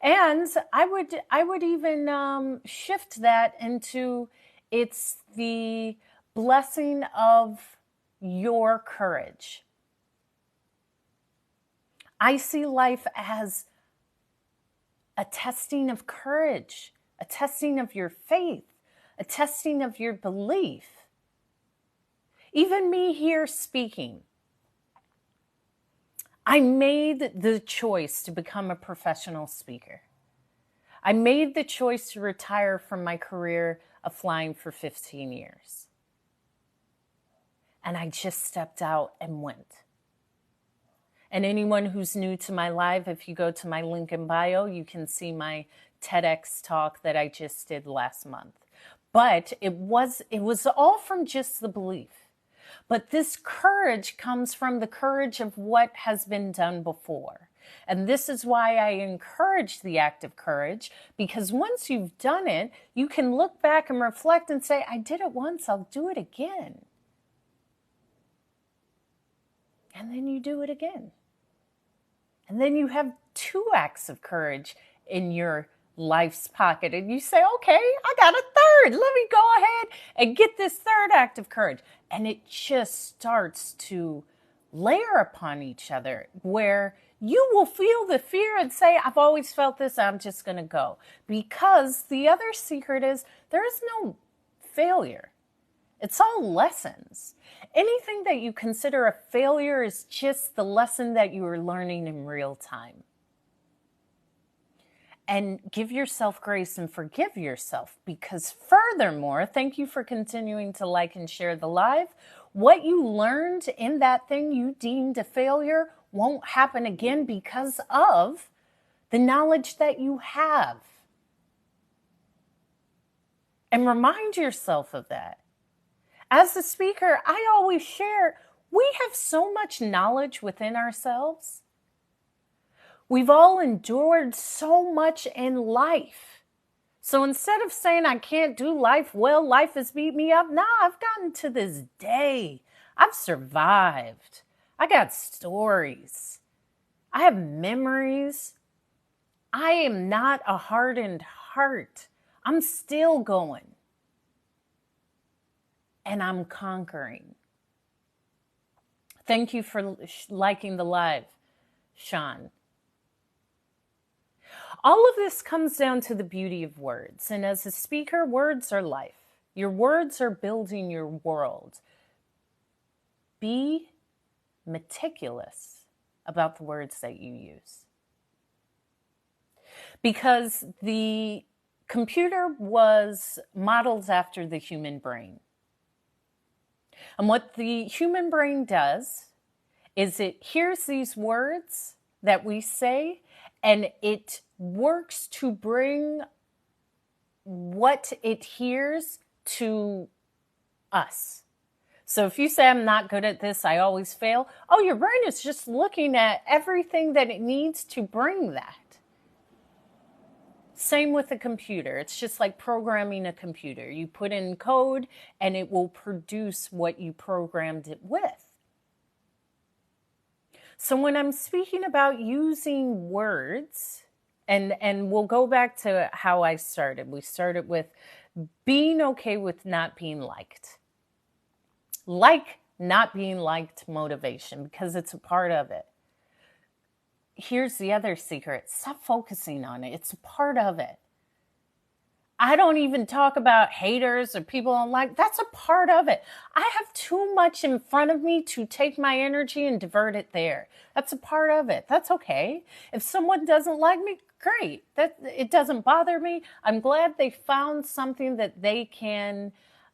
And I would even shift that into it's the blessing of your courage. I see life as a testing of courage, a testing of your faith, a testing of your belief. Even me here speaking, I made the choice to become a professional speaker. I made the choice to retire from my career of flying for 15 years. And I just stepped out and went. And anyone who's new to my live, if you go to my link in bio, you can see my TEDx talk that I just did last month. But it was all from just the belief. But this courage comes from the courage of what has been done before. And this is why I encourage the act of courage, because once you've done it, you can look back and reflect and say, I did it once, I'll do it again. And then you do it again. And then you have 2 acts of courage in your life's pocket. And you say, okay, I got a third. Let me go ahead and get this 3rd act of courage. And it just starts to layer upon each other where you will feel the fear and say, I've always felt this, I'm just going to go. Because the other secret is there is no failure. It's all lessons. Anything that you consider a failure is just the lesson that you are learning in real time. And give yourself grace and forgive yourself, because furthermore, thank you for continuing to like and share the live. What you learned in that thing you deemed a failure won't happen again because of the knowledge that you have. And remind yourself of that. As a speaker, I always share, we have so much knowledge within ourselves. We've all endured so much in life. So instead of saying I can't do life well, life has beat me up, nah, I've gotten to this day. I've survived. I got stories. I have memories. I am not a hardened heart. I'm still going. And I'm conquering. Thank you for liking the live, Sean. All of this comes down to the beauty of words. And as a speaker, words are life. Your words are building your world. Be meticulous about the words that you use. Because the computer was modeled after the human brain. And what the human brain does is it hears these words that we say, and it works to bring what it hears to us. So if you say, I'm not good at this, I always fail, oh, your brain is just looking at everything that it needs to bring that. Same with a computer. It's just like programming a computer. You put in code and it will produce what you programmed it with. So when I'm speaking about using words, and we'll go back to how I started. We started with being okay with not being liked. Like not being liked motivation, because it's a part of it. Here's the other secret. Stop focusing on it. It's a part of it. I don't even talk about haters or people I don't like. That's a part of it. I have too much in front of me to take my energy and divert it there. That's a part of it. That's okay. If someone doesn't like me, great. It doesn't bother me. I'm glad they found something that they can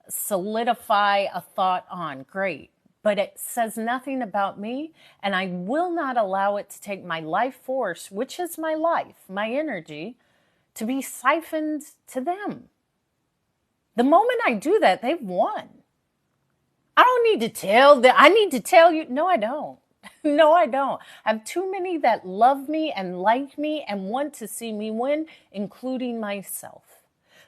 solidify a thought on. Great. But it says nothing about me, and I will not allow it to take my life force, which is my life, my energy, to be siphoned to them. The moment I do that, they've won. I don't need to tell them. I need to tell you. No, I don't. No, I don't. I have too many that love me and like me and want to see me win, including myself.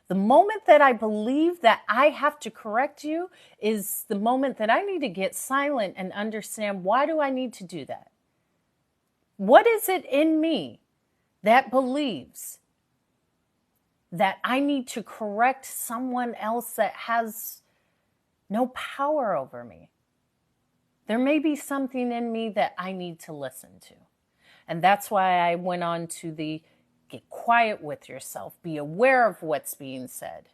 The moment that I believe that I have to correct you is the moment that I need to get silent and understand, why do I need to do that? What is it in me that believes that I need to correct someone else that has no power over me? There may be something in me that I need to listen to. And that's why I went on to the get quiet with yourself, be aware of what's being said,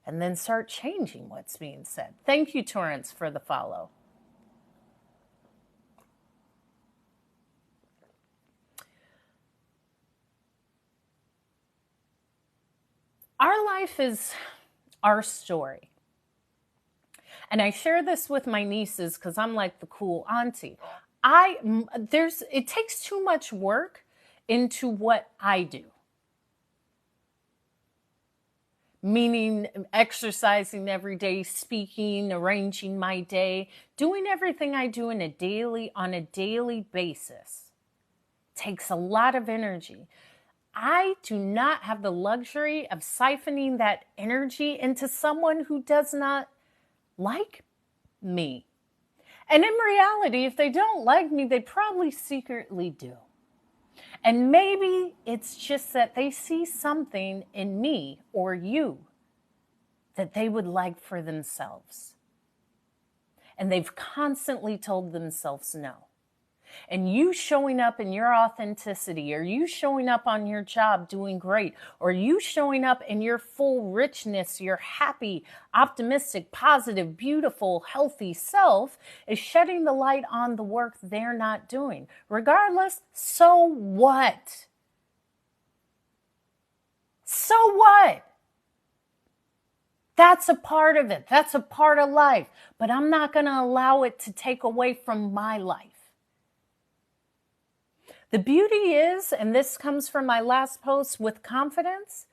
and then start changing what's being said. Thank you, Torrance, for the follow. Our life is our story. And I share this with my nieces because I'm like the cool auntie. It takes too much work into what I do. Meaning exercising every day, speaking, arranging my day, doing everything I do on a daily basis. Takes a lot of energy. I do not have the luxury of siphoning that energy into someone who does not like me. And in reality, if they don't like me, they probably secretly do. And maybe it's just that they see something in me or you that they would like for themselves. And they've constantly told themselves no. And you showing up in your authenticity, or you showing up on your job doing great, or you showing up in your full richness, your happy, optimistic, positive, beautiful, healthy self is shedding the light on the work they're not doing. Regardless, so what? So what? That's a part of it. That's a part of life. But I'm not going to allow it to take away from my life. The beauty is, and this comes from my last post, with confidence,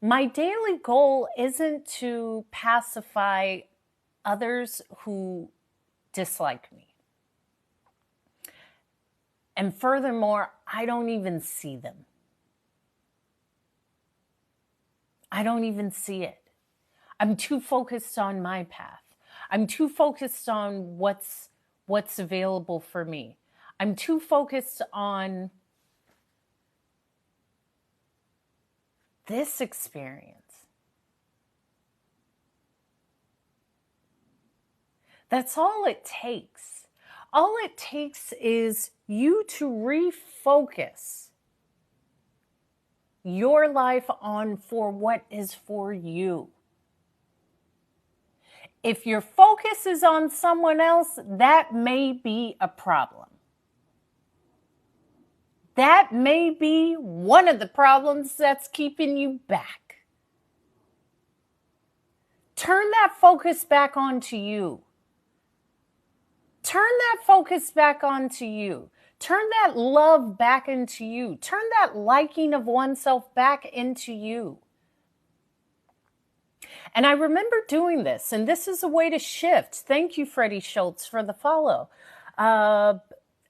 my daily goal isn't to pacify others who dislike me. And furthermore, I don't even see them. I don't even see it. I'm too focused on my path. I'm too focused on what's available for me. I'm too focused on this experience. That's all it takes. All it takes is you to refocus your life on for what is for you. If your focus is on someone else, that may be a problem. That may be one of the problems that's keeping you back. Turn that focus back onto you. Turn that focus back onto you. Turn that love back into you. Turn that liking of oneself back into you. And I remember doing this, and this is a way to shift. Thank you, Freddie Schultz, for the follow.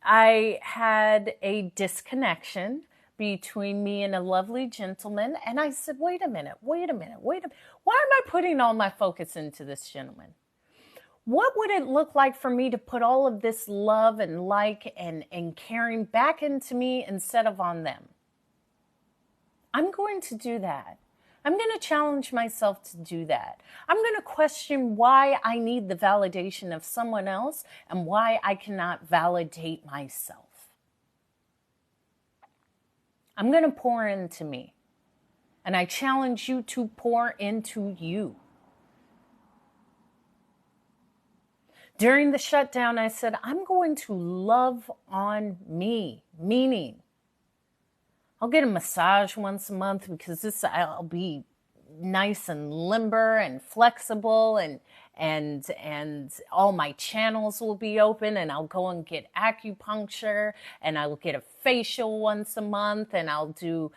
I had a disconnection between me and a lovely gentleman, and I said, wait a minute. Why am I putting all my focus into this gentleman? What would it look like for me to put all of this love and like and caring back into me instead of on them? I'm going to do that. I'm going to challenge myself to do that. I'm going to question why I need the validation of someone else and why I cannot validate myself. I'm going to pour into me. And I challenge you to pour into you. During the shutdown, I said, I'm going to love on me, meaning I'll get a massage once a month because I'll be nice and limber and flexible and all my channels will be open, and I'll go and get acupuncture, and I'll get a facial once a month, and I'll do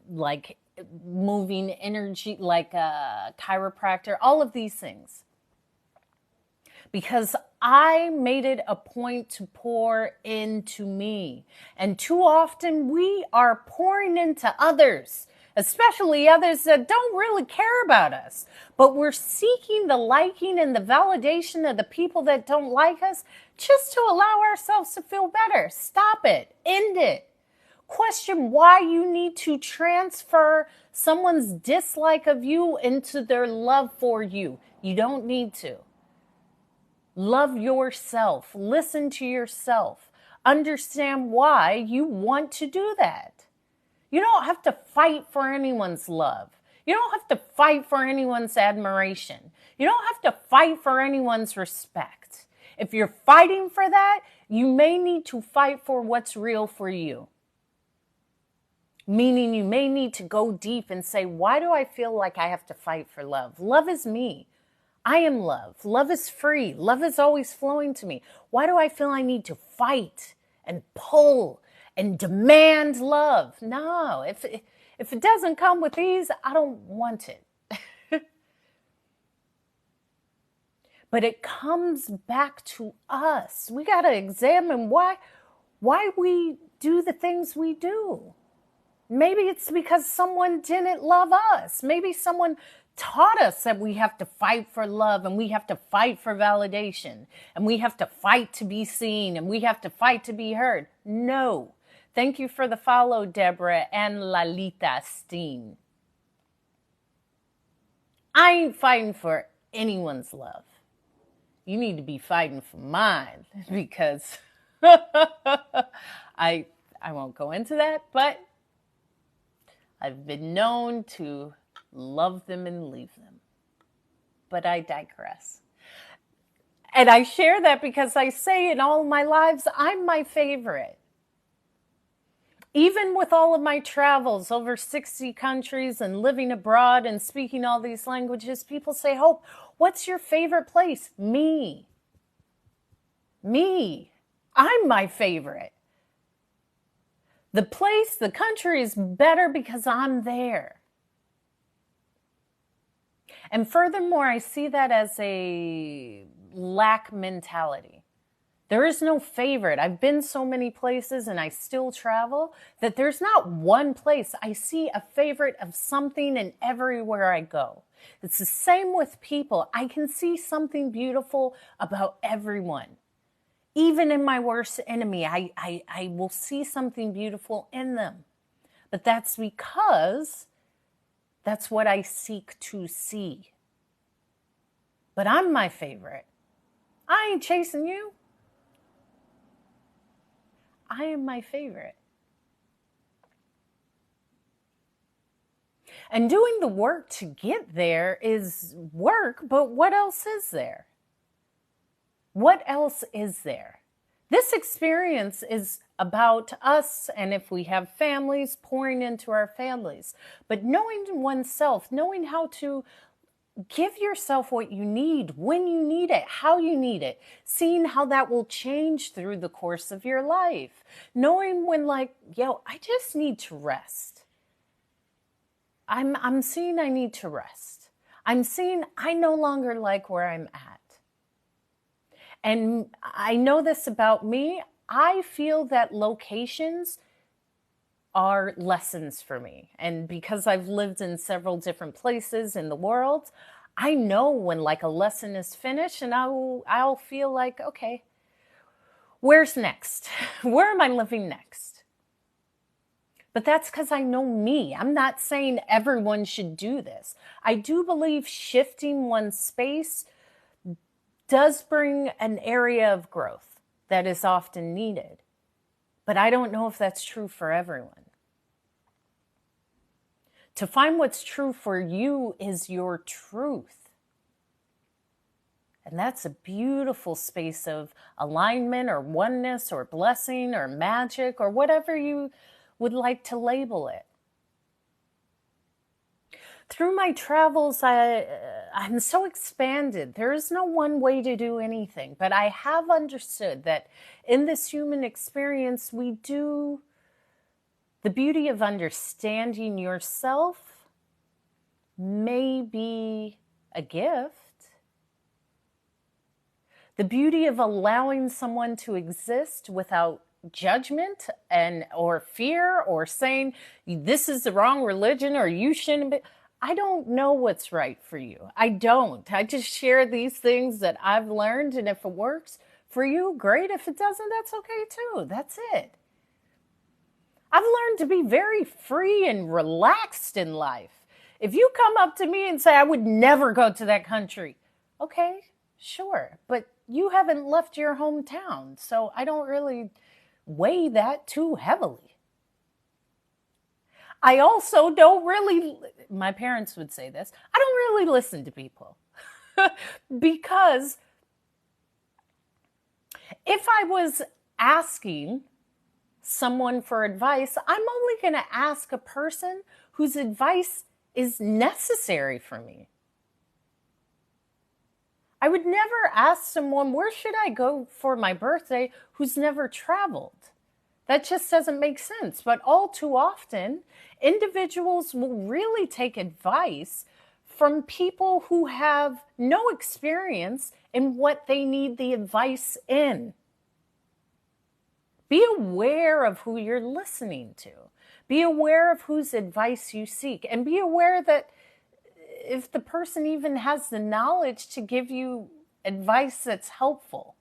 like moving energy, like a chiropractor, all of these things. Because I made it a point to pour into me. And too often we are pouring into others, especially others that don't really care about us. But we're seeking the liking and the validation of the people that don't like us just to allow ourselves to feel better. Stop it. End it. Question why you need to transfer someone's dislike of you into their love for you. You don't need to. Love yourself. Listen to yourself. Understand why you want to do that. You don't have to fight for anyone's love. You don't have to fight for anyone's admiration. You don't have to fight for anyone's respect. If you're fighting for that, you may need to fight for what's real for you. Meaning you may need to go deep and say, why do I feel like I have to fight for love? Love is me. I am love. Love is free. Love is always flowing to me. Why do I feel I need to fight and pull and demand love? No, if it doesn't come with ease, I don't want it. But it comes back to us. We got to examine why we do the things we do. Maybe it's because someone didn't love us. Maybe someone taught us that we have to fight for love, and we have to fight for validation, and we have to fight to be seen, and we have to fight to be heard. No. Thank you for the follow, Deborah and Lalita Steen. I ain't fighting for anyone's love. You need to be fighting for mine, because I won't go into that, but I've been known to love them and leave them. But I digress. And I share that because I say in all my lives, I'm my favorite. Even with all of my travels, over 60 countries and living abroad and speaking all these languages, people say, Hope, what's your favorite place? Me. Me. I'm my favorite. The place, the country is better because I'm there. And furthermore, I see that as a lack mentality. There is no favorite. I've been so many places and I still travel that there's not one place. I see a favorite of something in everywhere I go. It's the same with people. I can see something beautiful about everyone. Even in my worst enemy, I will see something beautiful in them. But that's because that's what I seek to see. But I'm my favorite. I ain't chasing you. I am my favorite. And doing the work to get there is work, but what else is there? What else is there? This experience is about us, and if we have families, pouring into our families. But knowing oneself, knowing how to give yourself what you need, when you need it, how you need it, seeing how that will change through the course of your life, knowing when I just need to rest. I'm seeing I need to rest. I'm seeing I no longer like where I'm at. And I know this about me. I feel that locations are lessons for me. And because I've lived in several different places in the world, I know when a lesson is finished and I'll feel like, okay, where's next? Where am I living next? But that's because I know me. I'm not saying everyone should do this. I do believe shifting one's space does bring an area of growth that is often needed. But I don't know if that's true for everyone. To find what's true for you is your truth. And that's a beautiful space of alignment or oneness or blessing or magic or whatever you would like to label it. Through my travels, I'm so expanded. There is no one way to do anything, but I have understood that in this human experience, the beauty of understanding yourself may be a gift. The beauty of allowing someone to exist without judgment or fear or saying this is the wrong religion or you shouldn't be. I don't know what's right for you. I don't. I just share these things that I've learned, and if it works for you, great. If it doesn't, that's okay too. That's it. I've learned to be very free and relaxed in life. If you come up to me and say, I would never go to that country, okay, sure. But you haven't left your hometown, so I don't really weigh that too heavily. I also don't really, my parents would say this, I don't really listen to people. Because if I was asking someone for advice, I'm only going to ask a person whose advice is necessary for me. I would never ask someone, where should I go for my birthday, who's never traveled? That just doesn't make sense. But all too often, individuals will really take advice from people who have no experience in what they need the advice in. Be aware of who you're listening to. Be aware of whose advice you seek. And be aware that if the person even has the knowledge to give you advice that's helpful.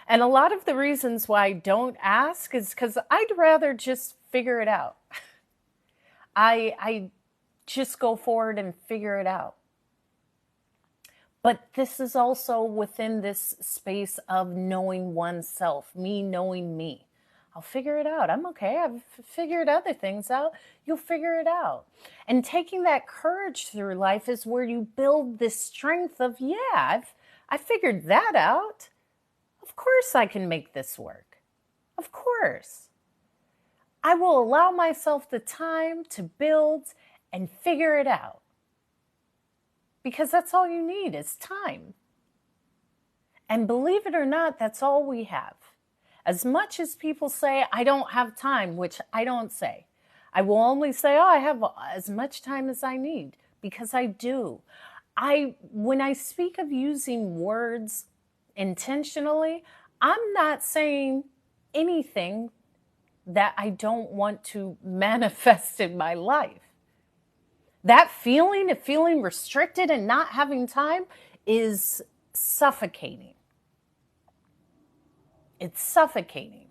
And a lot of the reasons why I don't ask is because I'd rather just figure it out. I just go forward and figure it out. But this is also within this space of knowing oneself, me knowing me. I'll figure it out. I'm okay. I've figured other things out. You'll figure it out. And taking that courage through life is where you build this strength of, I figured that out. Of course I can make this work. Of course. I will allow myself the time to build and figure it out. Because that's all you need is time. And believe it or not, that's all we have. As much as people say, I don't have time, which I don't say. I will only say, oh, I have as much time as I need, because I do. When I speak of using words intentionally, I'm not saying anything that I don't want to manifest in my life. That feeling of feeling restricted and not having time is suffocating. It's suffocating.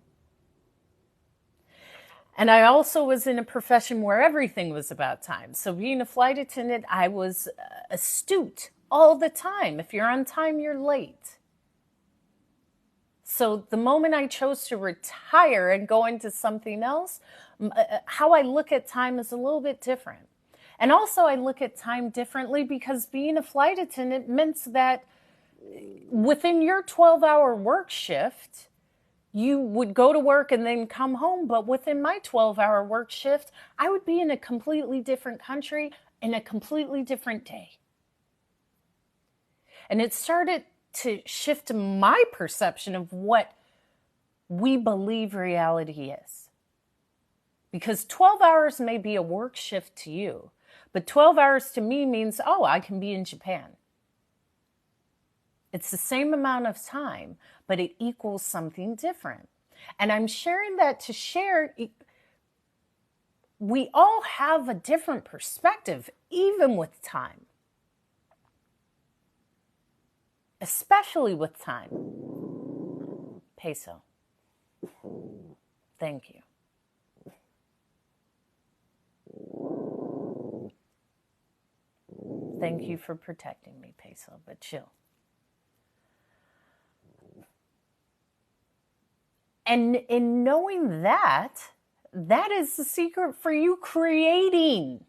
And I also was in a profession where everything was about time. So being a flight attendant, I was astute all the time. If you're on time, you're late. So the moment I chose to retire and go into something else, how I look at time is a little bit different. And also I look at time differently because being a flight attendant meant that within your 12-hour work shift, you would go to work and then come home. But within my 12-hour work shift, I would be in a completely different country in a completely different day. And it started to shift my perception of what we believe reality is. Because 12 hours may be a work shift to you, but 12 hours to me means, oh, I can be in Japan. It's the same amount of time, but it equals something different. And I'm sharing that to share, we all have a different perspective, even with time. Especially with time. Peso. Thank you. Thank you for protecting me, Peso, but chill. And in knowing that, that is the secret for you creating.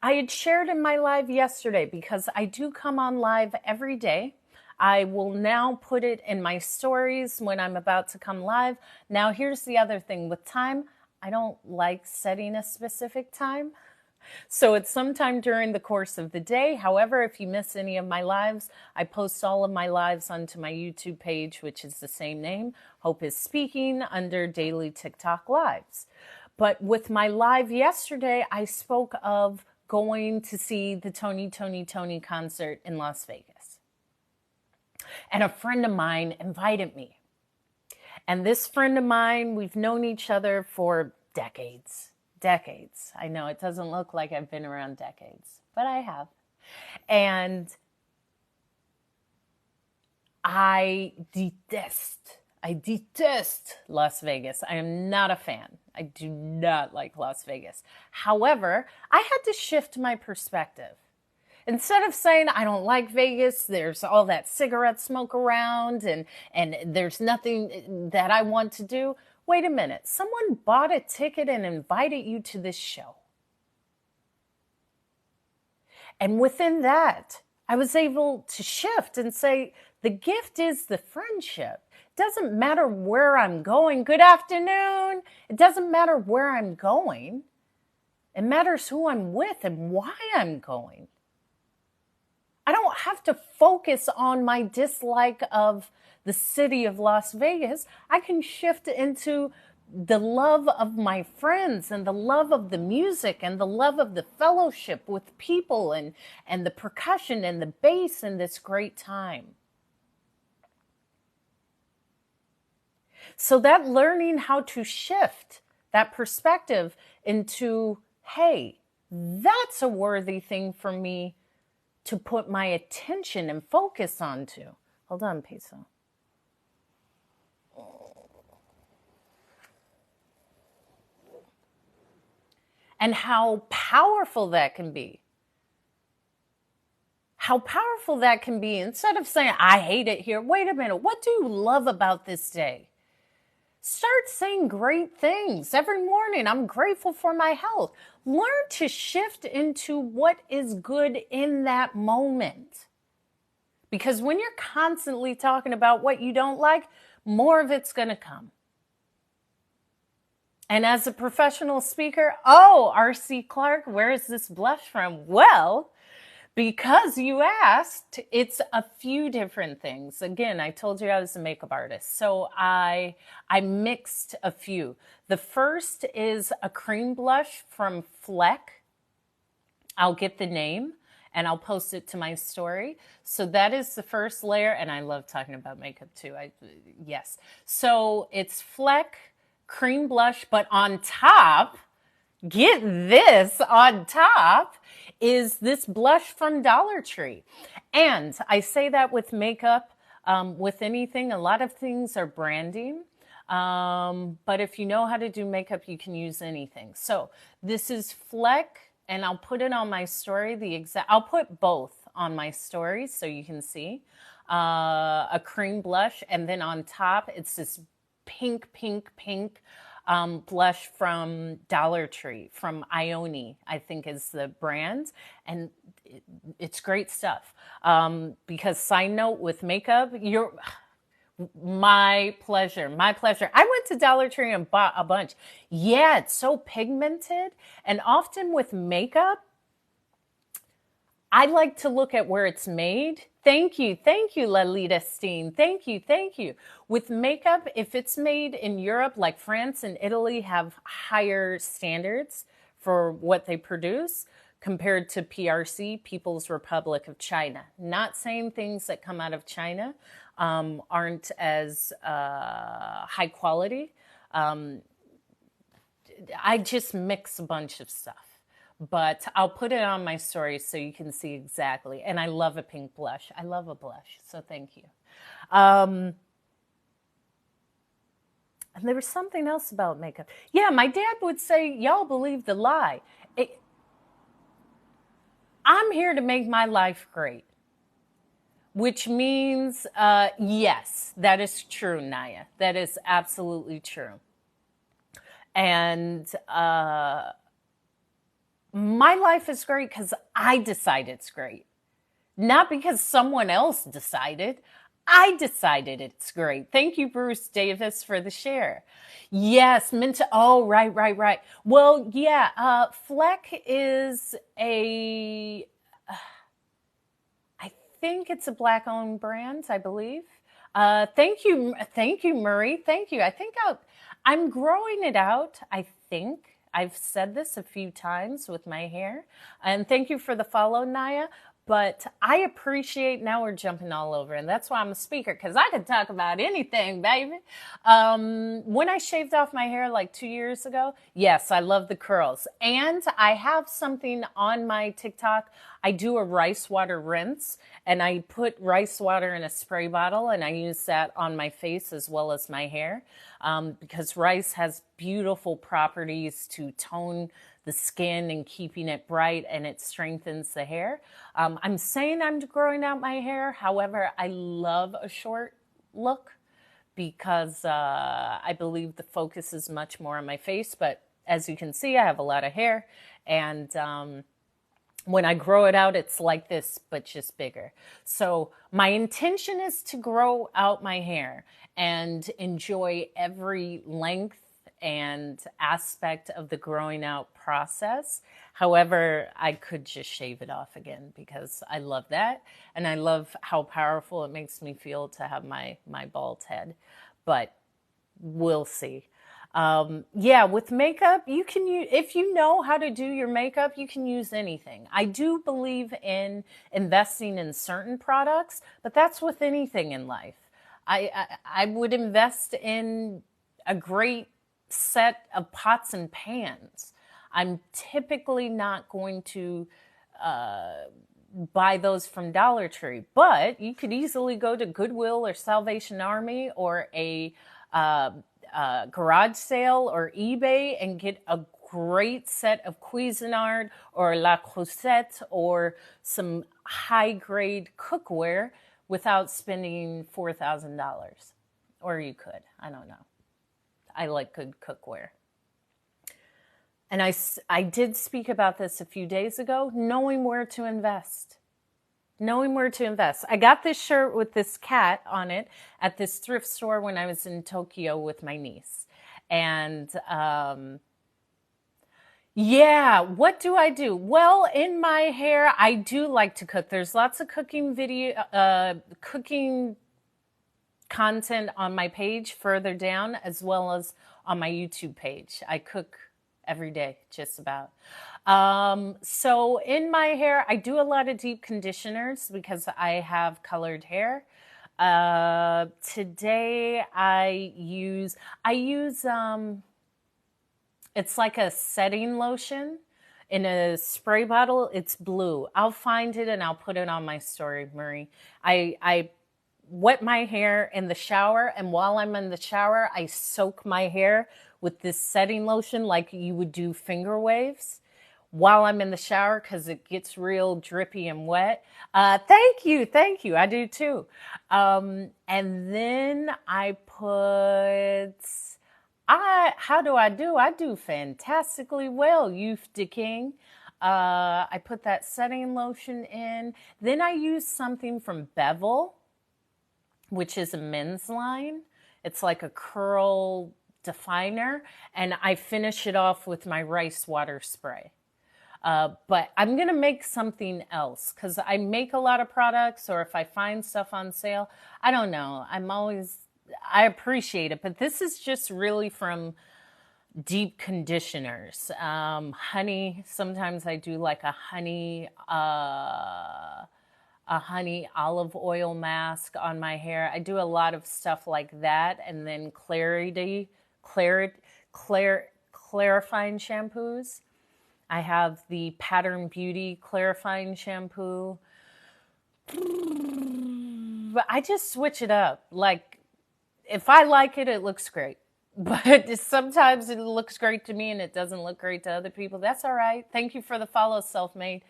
I had shared in my live yesterday, because I do come on live every day. I will now put it in my stories when I'm about to come live. Now, here's the other thing with time. I don't like setting a specific time. So it's sometime during the course of the day. However, if you miss any of my lives, I post all of my lives onto my YouTube page, which is the same name, Hope is Speaking, under Daily TikTok Lives. But with my live yesterday, I spoke of going to see the Tony concert in Las Vegas. And a friend of mine invited me. And this friend of mine, we've known each other for decades. I know it doesn't look like I've been around decades, but I have. And I detest Las Vegas. I am not a fan. I do not like Las Vegas. However, I had to shift my perspective. Instead of saying, I don't like Vegas, there's all that cigarette smoke around and there's nothing that I want to do. Wait a minute, someone bought a ticket and invited you to this show. And within that, I was able to shift and say, the gift is the friendship. It doesn't matter where I'm going. Good afternoon. It doesn't matter where I'm going. It matters who I'm with and why I'm going. I don't have to focus on my dislike of the city of Las Vegas. I can shift into the love of my friends and the love of the music and the love of the fellowship with people and the percussion and the bass and this great time. So that learning how to shift that perspective into, hey, that's a worthy thing for me to put my attention and focus onto. Hold on, Peso. And how powerful that can be. How powerful that can be. Instead of saying, I hate it here. Wait a minute. What do you love about this day? Start saying great things. Every morning, I'm grateful for my health. Learn to shift into what is good in that moment. Because when you're constantly talking about what you don't like, more of it's going to come. And as a professional speaker, oh, R.C. Clark, where is this blush from? Well, Because you asked, it's a few different things. Again, I told you I was a makeup artist, so I mixed a few. The first is a cream blush from Fleck. I'll get the name and I'll post it to my story. So that is the first layer, and I love talking about makeup too. Yes. So it's Fleck cream blush, but on top, get this, on top is this blush from Dollar Tree. And I say that with makeup, with anything, a lot of things are branding. But if you know how to do makeup, you can use anything. So this is Fleck, and I'll put it on my story. I'll put both on my story so you can see a cream blush, and then on top it's this pink blush from Dollar Tree, from Ione, I think is the brand. And it's great stuff. Because side note with makeup, my pleasure. I went to Dollar Tree and bought a bunch. Yeah, it's so pigmented. And often with makeup, I like to look at where it's made. Thank you, Lalita Steen. Thank you. With makeup, if it's made in Europe, like France and Italy have higher standards for what they produce compared to PRC, People's Republic of China. Not saying things that come out of China aren't as high quality. I just mix a bunch of stuff. But I'll put it on my story so you can see exactly. And I love a pink blush. I love a blush, so thank you. And there was something else about makeup. Yeah, my dad would say, y'all believe the lie. I'm here to make my life great, which means, yes, that is true, Naya. That is absolutely true. And my life is great because I decide it's great. Not because someone else decided. I decided it's great. Thank you, Bruce Davis, for the share. Yes, oh, right. Well, yeah, Fleck is I think it's a Black-owned brand, I believe. Thank you, Murray. Thank you. I think I'm growing it out, I think. I've said this a few times with my hair. And thank you for the follow, Naya. But I appreciate, now we're jumping all over, and that's why I'm a speaker, because I can talk about anything, baby. When I shaved off my hair like 2 years ago, yes, I love the curls. And I have something on my TikTok. I do a rice water rinse, and I put rice water in a spray bottle, and I use that on my face as well as my hair, because rice has beautiful properties to tone the skin and keeping it bright, and it strengthens the hair. I'm saying I'm growing out my hair. However, I love a short look because I believe the focus is much more on my face. But as you can see, I have a lot of hair, and when I grow it out, it's like this, but just bigger. So my intention is to grow out my hair and enjoy every length and aspect of the growing out process. However, I could just shave it off again because I love that. And I love how powerful it makes me feel to have my bald head. But we'll see. Yeah, with makeup, you can use, if you know how to do your makeup, you can use anything. I do believe in investing in certain products, but that's with anything in life. I would invest in a great set of pots and pans. I'm typically not going to buy those from Dollar Tree, but you could easily go to Goodwill or Salvation Army or a garage sale or eBay and get a great set of Cuisinart or La Creuset or some high-grade cookware without spending $4,000. Or you could, I don't know. I like good cookware. And I did speak about this a few days ago, knowing where to invest. Knowing where to invest. I got this shirt with this cat on it at this thrift store when I was in Tokyo with my niece. And Yeah, what do I do? Well, in my hair, I do like to cook. There's lots of cooking content on my page further down, as well as on my YouTube page. I cook every day, just about. So in my hair, I do a lot of deep conditioners because I have colored hair. Today I use it's like a setting lotion in a spray bottle. It's blue. I'll find it and I'll put it on my story, Marie. I wet my hair in the shower, and while I'm in the shower, I soak my hair with this setting lotion like you would do finger waves while I'm in the shower because it gets real drippy and wet. Thank you. I do too. And then I put. How do I do? I do fantastically well, Youth Decaying. I put that setting lotion in. Then I use something from Bevel, which is a men's line. It's like a curl definer, and I finish it off with my rice water spray. But I'm going to make something else because I make a lot of products, or if I find stuff on sale, I don't know. I appreciate it, but this is just really from deep conditioners. Honey, sometimes I do like a honey olive oil mask on my hair. I do a lot of stuff like that, and then clarifying shampoos. I have the Pattern Beauty clarifying shampoo. But I just switch it up. Like, if I like it, it looks great. But sometimes it looks great to me and it doesn't look great to other people. That's all right. Thank you for the follow, Self-Made.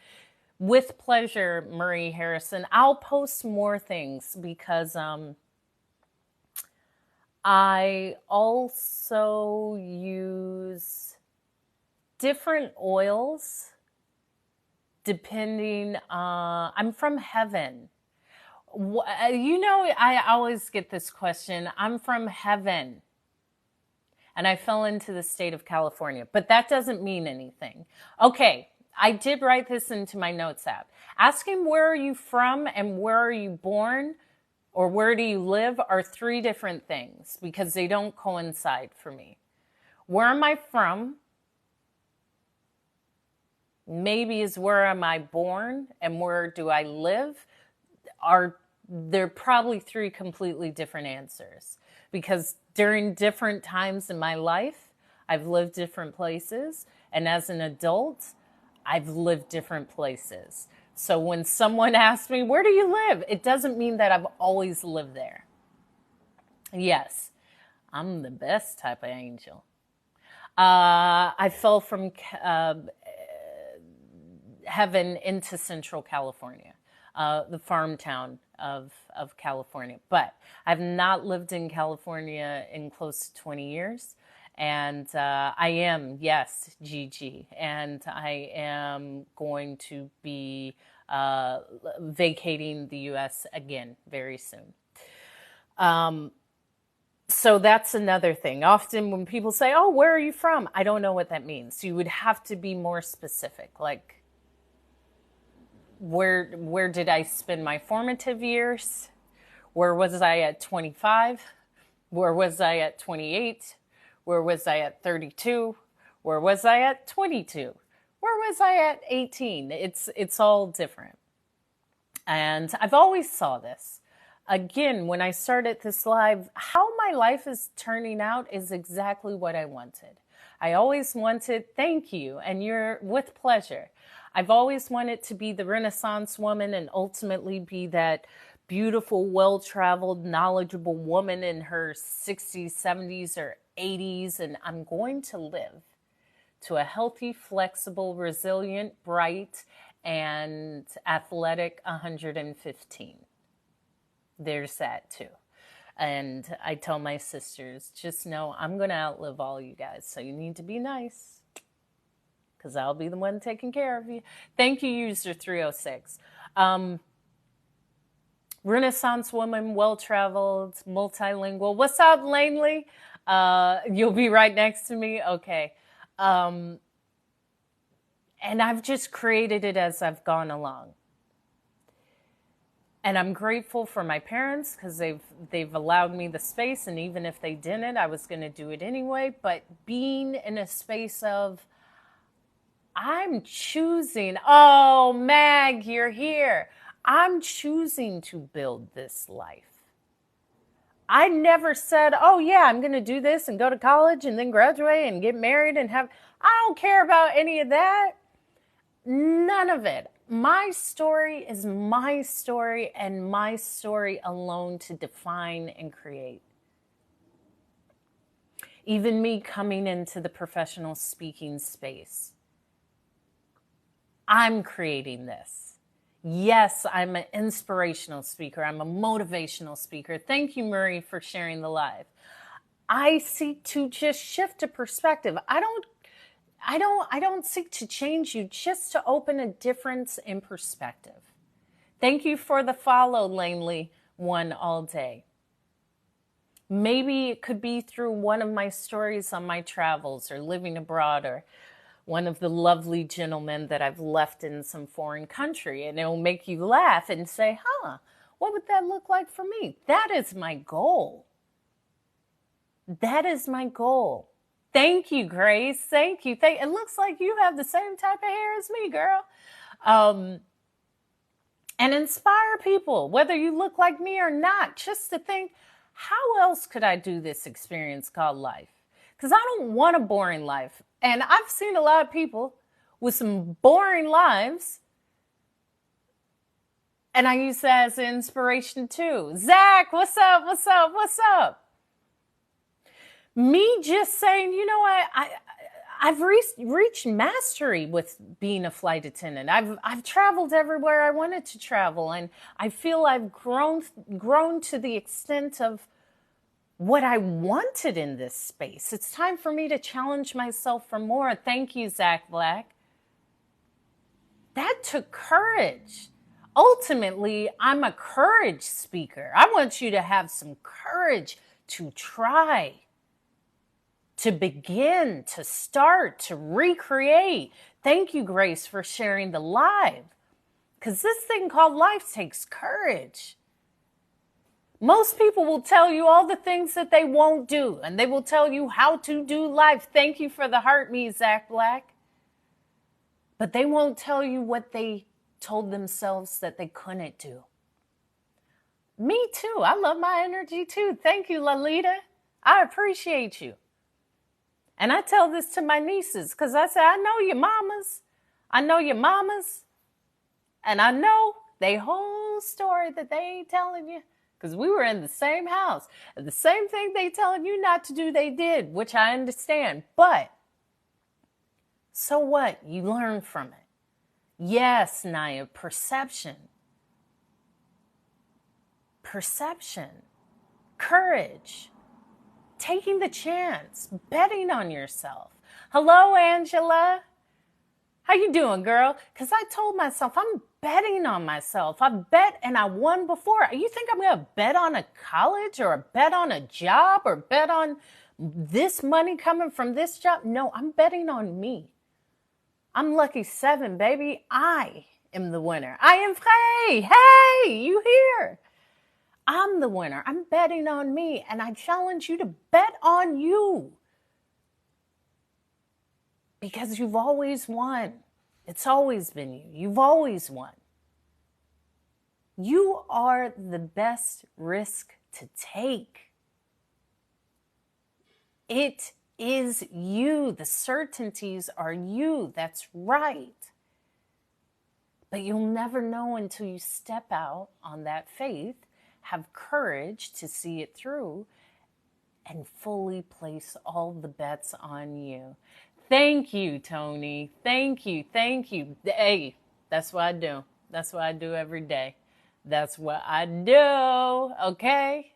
With pleasure, Marie Harrison. I'll post more things because I also use different oils depending. I'm from heaven. I always get this question. I'm from heaven and I fell into the state of California, but that doesn't mean anything. Okay, I did write this into my notes app. Asking where are you from and where are you born or where do you live are three different things because they don't coincide for me. Where am I from? Maybe is where am I born and where do I live? They're probably three completely different answers because during different times in my life, I've lived different places. And as an adult, I've lived different places. So when someone asks me, where do you live? It doesn't mean that I've always lived there. Yes, I'm the best type of angel. I fell from heaven into Central California, the farm town of California. But I've not lived in California in close to 20 years. And I am, yes, Gigi. And I am going to be vacating the U.S. again very soon. So that's another thing. Often when people say, oh, where are you from? I don't know what that means. So you would have to be more specific. Like, where did I spend my formative years? Where was I at 25? Where was I at 28? Where was I at 32? Where was I at 22? Where was I at 18? It's all different. And I've always saw this. Again, when I started this live, how my life is turning out is exactly what I wanted. I always wanted, thank you, and you're with pleasure. I've always wanted to be the Renaissance woman and ultimately be that beautiful, well-traveled, knowledgeable woman in her 60s, 70s, or 80s. And I'm going to live to a healthy, flexible, resilient, bright, and athletic 115. There's that too. And I tell my sisters, just know I'm going to outlive all you guys. So you need to be nice because I'll be the one taking care of you. Thank you, user 306. Renaissance woman, well-traveled, multilingual. What's up, Langley? You'll be right next to me? Okay. And I've just created it as I've gone along. And I'm grateful for my parents because they've allowed me the space. And even if they didn't, I was going to do it anyway. But being in a space of, I'm choosing, oh, Mag, you're here. I'm choosing to build this life. I never said, oh, yeah, I'm going to do this and go to college and then graduate and get married and have, I don't care about any of that. None of it. My story is my story and my story alone to define and create. Even me coming into the professional speaking space, I'm creating this. Yes, I'm an inspirational speaker. I'm a motivational speaker. Thank you, Marie, for sharing the live. I seek to just shift a perspective. I don't seek to change you, just to open a difference in perspective. Thank you for the follow, Langley One All Day. Maybe it could be through one of my stories on my travels or living abroad, or one of the lovely gentlemen that I've left in some foreign country, and it'll make you laugh and say, what would that look like for me? That is my goal. That is my goal. Thank you, Grace. Thank you. It looks like you have the same type of hair as me, girl. And inspire people, whether you look like me or not, just to think, how else could I do this experience called life? Because I don't want a boring life. And I've seen a lot of people with some boring lives. And I use that as an inspiration too. Zach, what's up? What's up? What's up? Me just saying, you know what? I've reached mastery with being a flight attendant. I've traveled everywhere I wanted to travel. And I feel I've grown to the extent of what I wanted in this space. It's time for me to challenge myself for more. Thank you, Zach Black. That took courage. Ultimately, I'm a courage speaker. I want you to have some courage to try, to begin, to start, to recreate. Thank you, Grace, for sharing the live. Because this thing called life takes courage. Most people will tell you all the things that they won't do, and they will tell you how to do life. Thank you for the heart, me, Zach Black. But they won't tell you what they told themselves that they couldn't do. Me too. I love my energy too. Thank you, Lalita. I appreciate you. And I tell this to my nieces because I say, I know your mamas. I know your mamas. And I know they whole story that they ain't telling you. Because we were in the same house. And the same thing they telling you not to do, they did, which I understand. But so what? You learn from it. Yes, Naya, perception. Perception. Courage. Taking the chance. Betting on yourself. Hello, Angela. How you doing, girl? Because I told myself I'm betting on myself. I bet and I won before. You think I'm going to bet on a college or a bet on a job or bet on this money coming from this job? No, I'm betting on me. I'm lucky 7, baby. I am the winner. I am Frey. Hey, you here? I'm the winner. I'm betting on me. And I challenge you to bet on you. Because you've always won. It's always been you. You've always won. You are the best risk to take. It is you. The certainties are you. That's right. But you'll never know until you step out on that faith, have courage to see it through, and fully place all the bets on you. Thank you, Tony. Thank you. Thank you. Hey, that's what I do. That's what I do every day. That's what I do. Okay?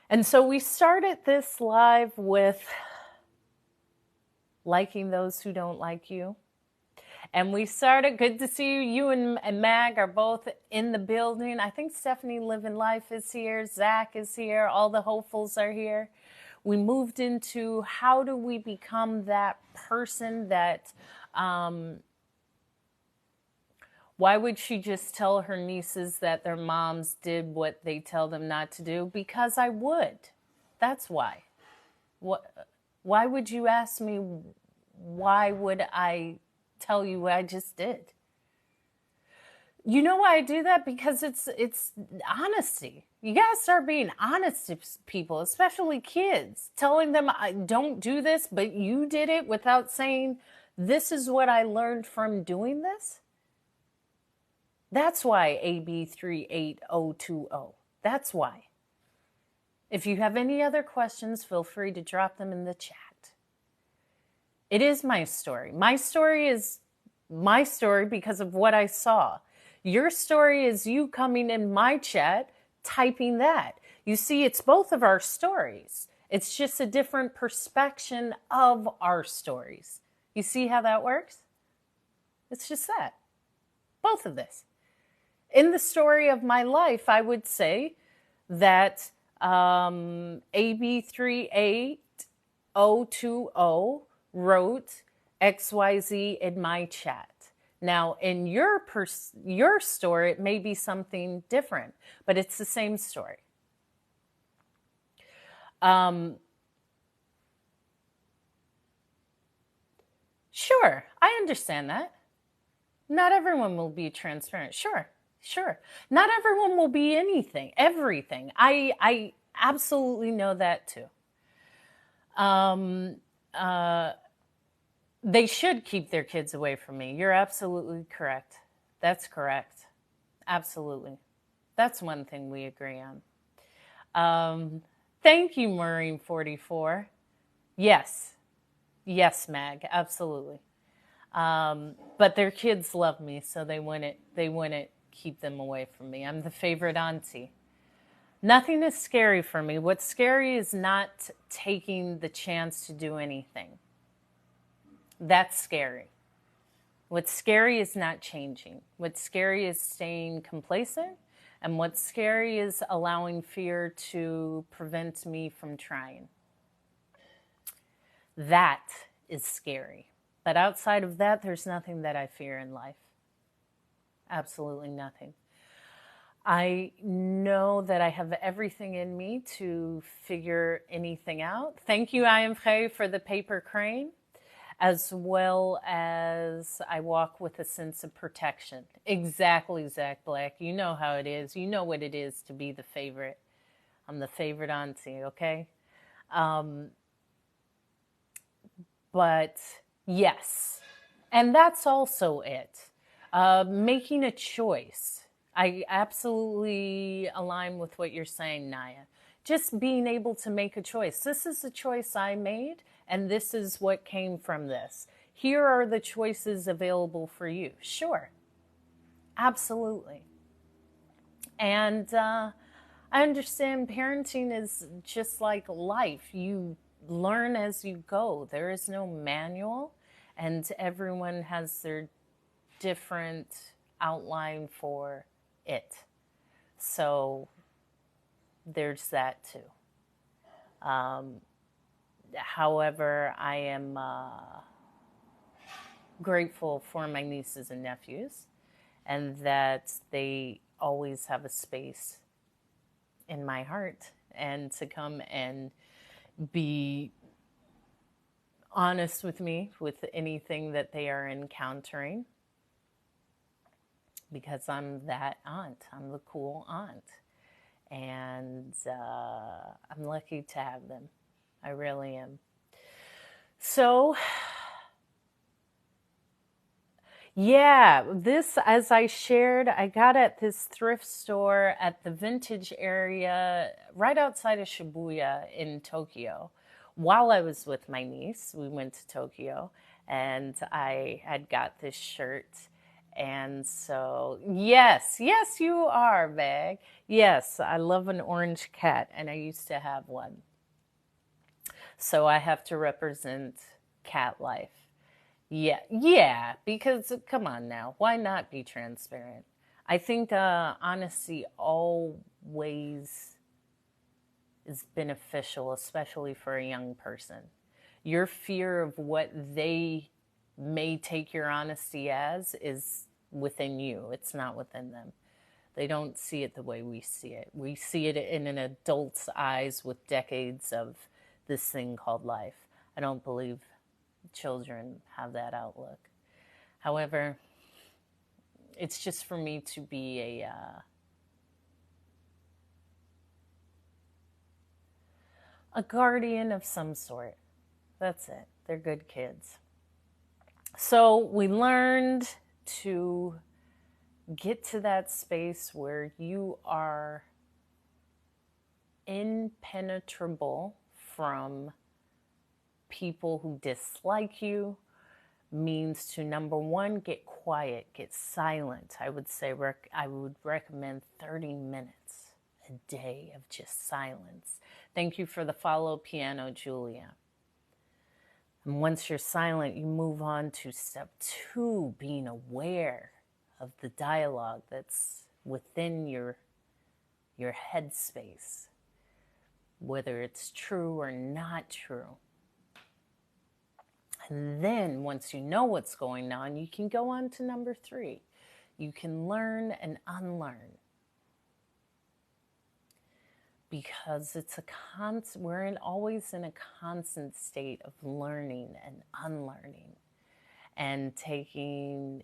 And so we started this live with liking those who don't like you. And we started, good to see you. You and Mag are both in the building. I think Stephanie Living Life is here. Zach is here. All the hopefuls are here. We moved into how do we become that person that, why would she just tell her nieces that their moms did what they tell them not to do? Because I would. That's why. Why would you ask me, why would I tell you what I just did? You know why I do that? Because it's honesty. You gotta start being honest to people, especially kids. Telling them I don't do this, but you did it, without saying, this is what I learned from doing this. That's why AB 38020. That's why. If you have any other questions, feel free to drop them in the chat. It is my story. My story is my story because of what I saw. Your story is you coming in my chat, typing that. You see, it's both of our stories. It's just a different perspective of our stories. You see how that works? It's just that. Both of this. In the story of my life, I would say that AB38020 wrote XYZ in my chat. Now, in your story, it may be something different, but it's the same story. Sure, I understand that. Not everyone will be transparent. Sure. Not everyone will be everything. I absolutely know that too. They should keep their kids away from me. You're absolutely correct. That's correct. Absolutely. That's one thing we agree on. Thank you, Maureen44. Yes, Mag, absolutely. But their kids love me, so they wouldn't keep them away from me. I'm the favorite auntie. Nothing is scary for me. What's scary is not taking the chance to do anything. That's scary. What's scary is not changing. What's scary is staying complacent. And what's scary is allowing fear to prevent me from trying. That is scary. But outside of that, there's nothing that I fear in life. Absolutely nothing. I know that I have everything in me to figure anything out. Thank you, I am Frey, for the paper crane, as well as I walk with a sense of protection. Exactly, Zach Black. You know how it is. You know what it is to be the favorite. I'm the favorite auntie, okay? But yes, and that's also it. Making a choice. I absolutely align with what you're saying, Naya. Just being able to make a choice. This is the choice I made, and this is what came from this. Here are the choices available for you. Sure. Absolutely. And I understand parenting is just like life. You learn as you go. There is no manual, and everyone has their different outline for it. So there's that too. However, I am grateful for my nieces and nephews, and that they always have a space in my heart, and to come and be honest with me with anything that they are encountering, because I'm that aunt. I'm the cool aunt. And I'm lucky to have them. I really am. So, yeah, this, as I shared, I got at this thrift store at the vintage area right outside of Shibuya in Tokyo. While I was with my niece, we went to Tokyo, and I had got this shirt. And so, yes, you are, Bag. Yes, I love an orange cat, and I used to have one. So I have to represent cat life. Yeah, because come on now, why not be transparent? I think honesty always is beneficial, especially for a young person. Your fear of what they may take your honesty as is within you. It's not within them. They don't see it the way we see it. We see it in an adult's eyes with decades of this thing called life. I don't believe children have that outlook. However, it's just for me to be a guardian of some sort. That's it. They're good kids. So we learned to get to that space where you are impenetrable from people who dislike you. Means to, number one, get quiet, get silent. I would say I would recommend 30 minutes a day of just silence. Thank you for the follow, Piano Julia. And once you're silent, you move on to step 2, being aware of the dialogue that's within your headspace, whether it's true or not true. And then once you know what's going on, you can go on to number 3. You can learn and unlearn. Because it's we're always in a constant state of learning and unlearning and taking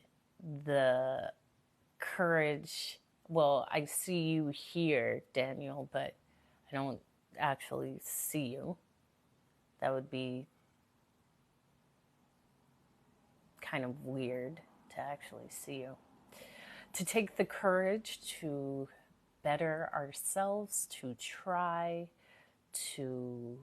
the courage. Well, I see you here, Daniel, but I don't actually see you. That would be kind of weird to actually see you. To take the courage to better ourselves, to try to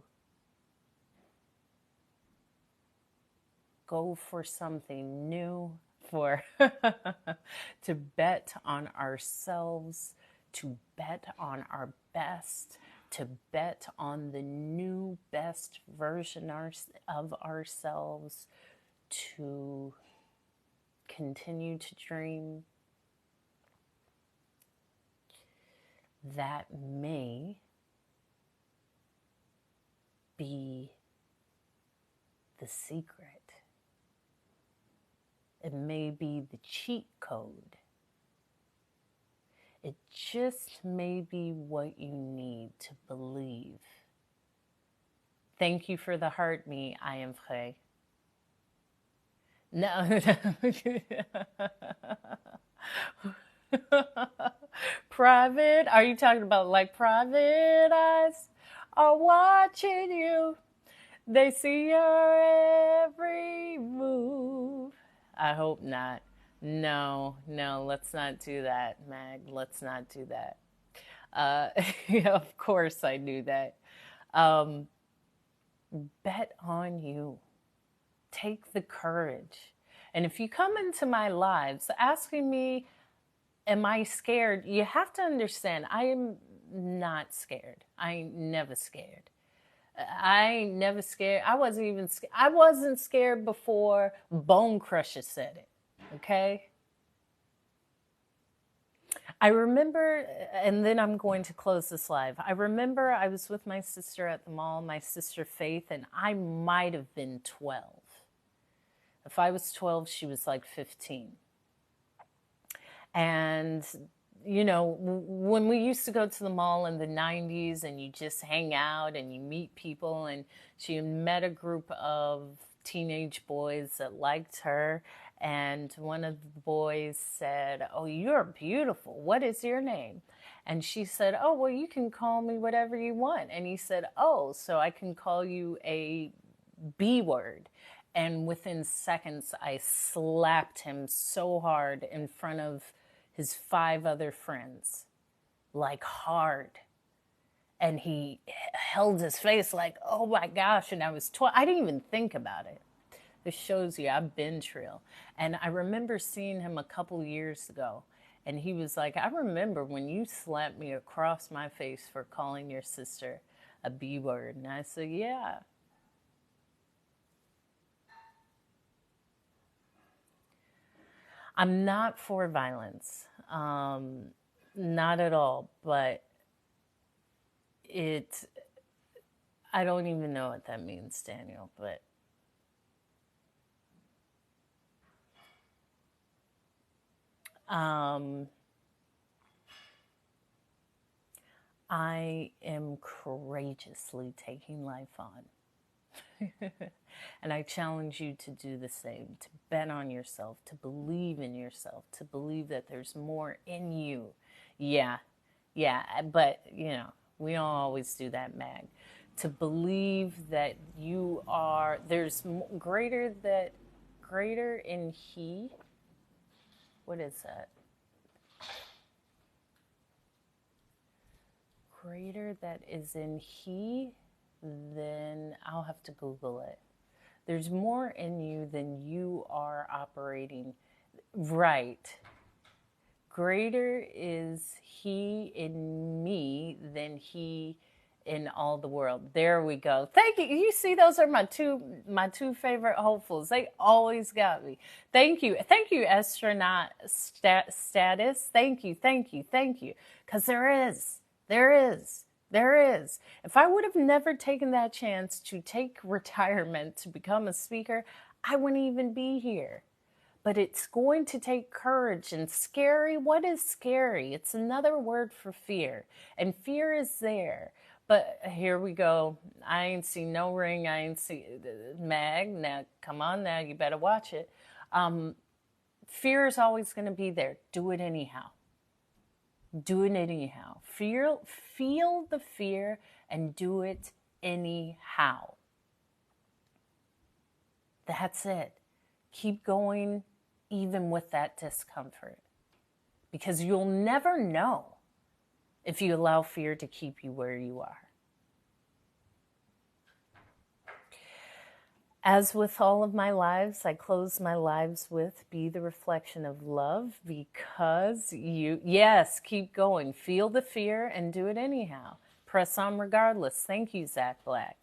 go for something new, to bet on ourselves, to bet on our best, to bet on the new best version of ourselves, to continue to dream. That may be the secret. It may be the cheat code. It just may be what you need to believe. Thank you for the heart, me. I am vrai. No. Private? Are you talking about like private eyes are watching you? They see your every move. I hope not. No, let's not do that, Mag. Let's not do that. Yeah, of course I knew that. Bet on you. Take the courage. And if you come into my lives asking me, am I scared? You have to understand, I am not scared. I ain't never scared. I ain't never scared. I wasn't even scared. I wasn't scared before Bone Crusher said it. Okay? I remember, and then I'm going to close this live. I remember I was with my sister at the mall, my sister Faith, and I might have been 12. If I was 12, she was like 15. And, you know, when we used to go to the mall in the 90s and you just hang out and you meet people, and she met a group of teenage boys that liked her. And one of the boys said, "Oh, you're beautiful. What is your name?" And she said, "Oh, well, you can call me whatever you want." And he said, "Oh, so I can call you a B word." And within seconds, I slapped him so hard in front of his 5 other friends, like hard. And he held his face like, oh my gosh. And I was 12. I didn't even think about it. This shows you I've been real. And I remember seeing him a couple years ago. And he was like, "I remember when you slapped me across my face for calling your sister a B word." And I said, "Yeah." I'm not for violence, not at all, but I don't even know what that means, Daniel, but I am courageously taking life on. And I challenge you to do the same, to bet on yourself, to believe in yourself, to believe that there's more in you. Yeah, yeah, but we don't always do that, Mag. To believe that you are, there's greater in He. What is that? Greater that is in He, then I'll have to Google it. There's more in you than you are operating. Right. Greater is He in me than He in all the world. There we go. Thank you. You see, those are my two favorite hopefuls. They always got me. Thank you. Thank you, astronaut status. Thank you. Thank you. Thank you. Because there is. If I would have never taken that chance to take retirement to become a speaker, I wouldn't even be here. But it's going to take courage. And scary, what is scary? It's another word for fear. And fear is there. But here we go. I ain't seen no ring. I ain't seen Mag. Now, come on now. You better watch it. Fear is always going to be there. Do it anyhow. Do it anyhow. Feel the fear and do it anyhow. That's it. Keep going even with that discomfort. Because you'll never know if you allow fear to keep you where you are. As with all of my lives, I close my lives with be the reflection of love because yes, keep going. Feel the fear and do it anyhow. Press on regardless. Thank you, Zach Black.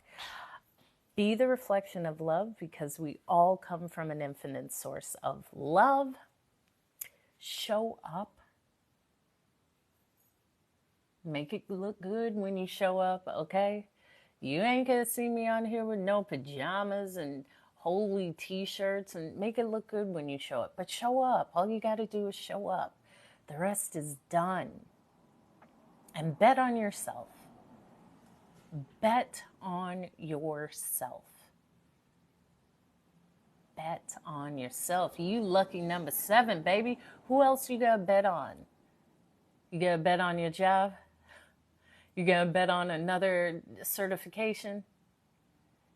Be the reflection of love because we all come from an infinite source of love. Show up. Make it look good when you show up, okay? You ain't gonna see me on here with no pajamas and holy t-shirts, and make it look good when you show up. But show up. All you gotta do is show up. The rest is done. And bet on yourself. Bet on yourself. Bet on yourself. You lucky number 7, baby. Who else you gotta bet on? You gotta bet on your job? You gotta bet on another certification?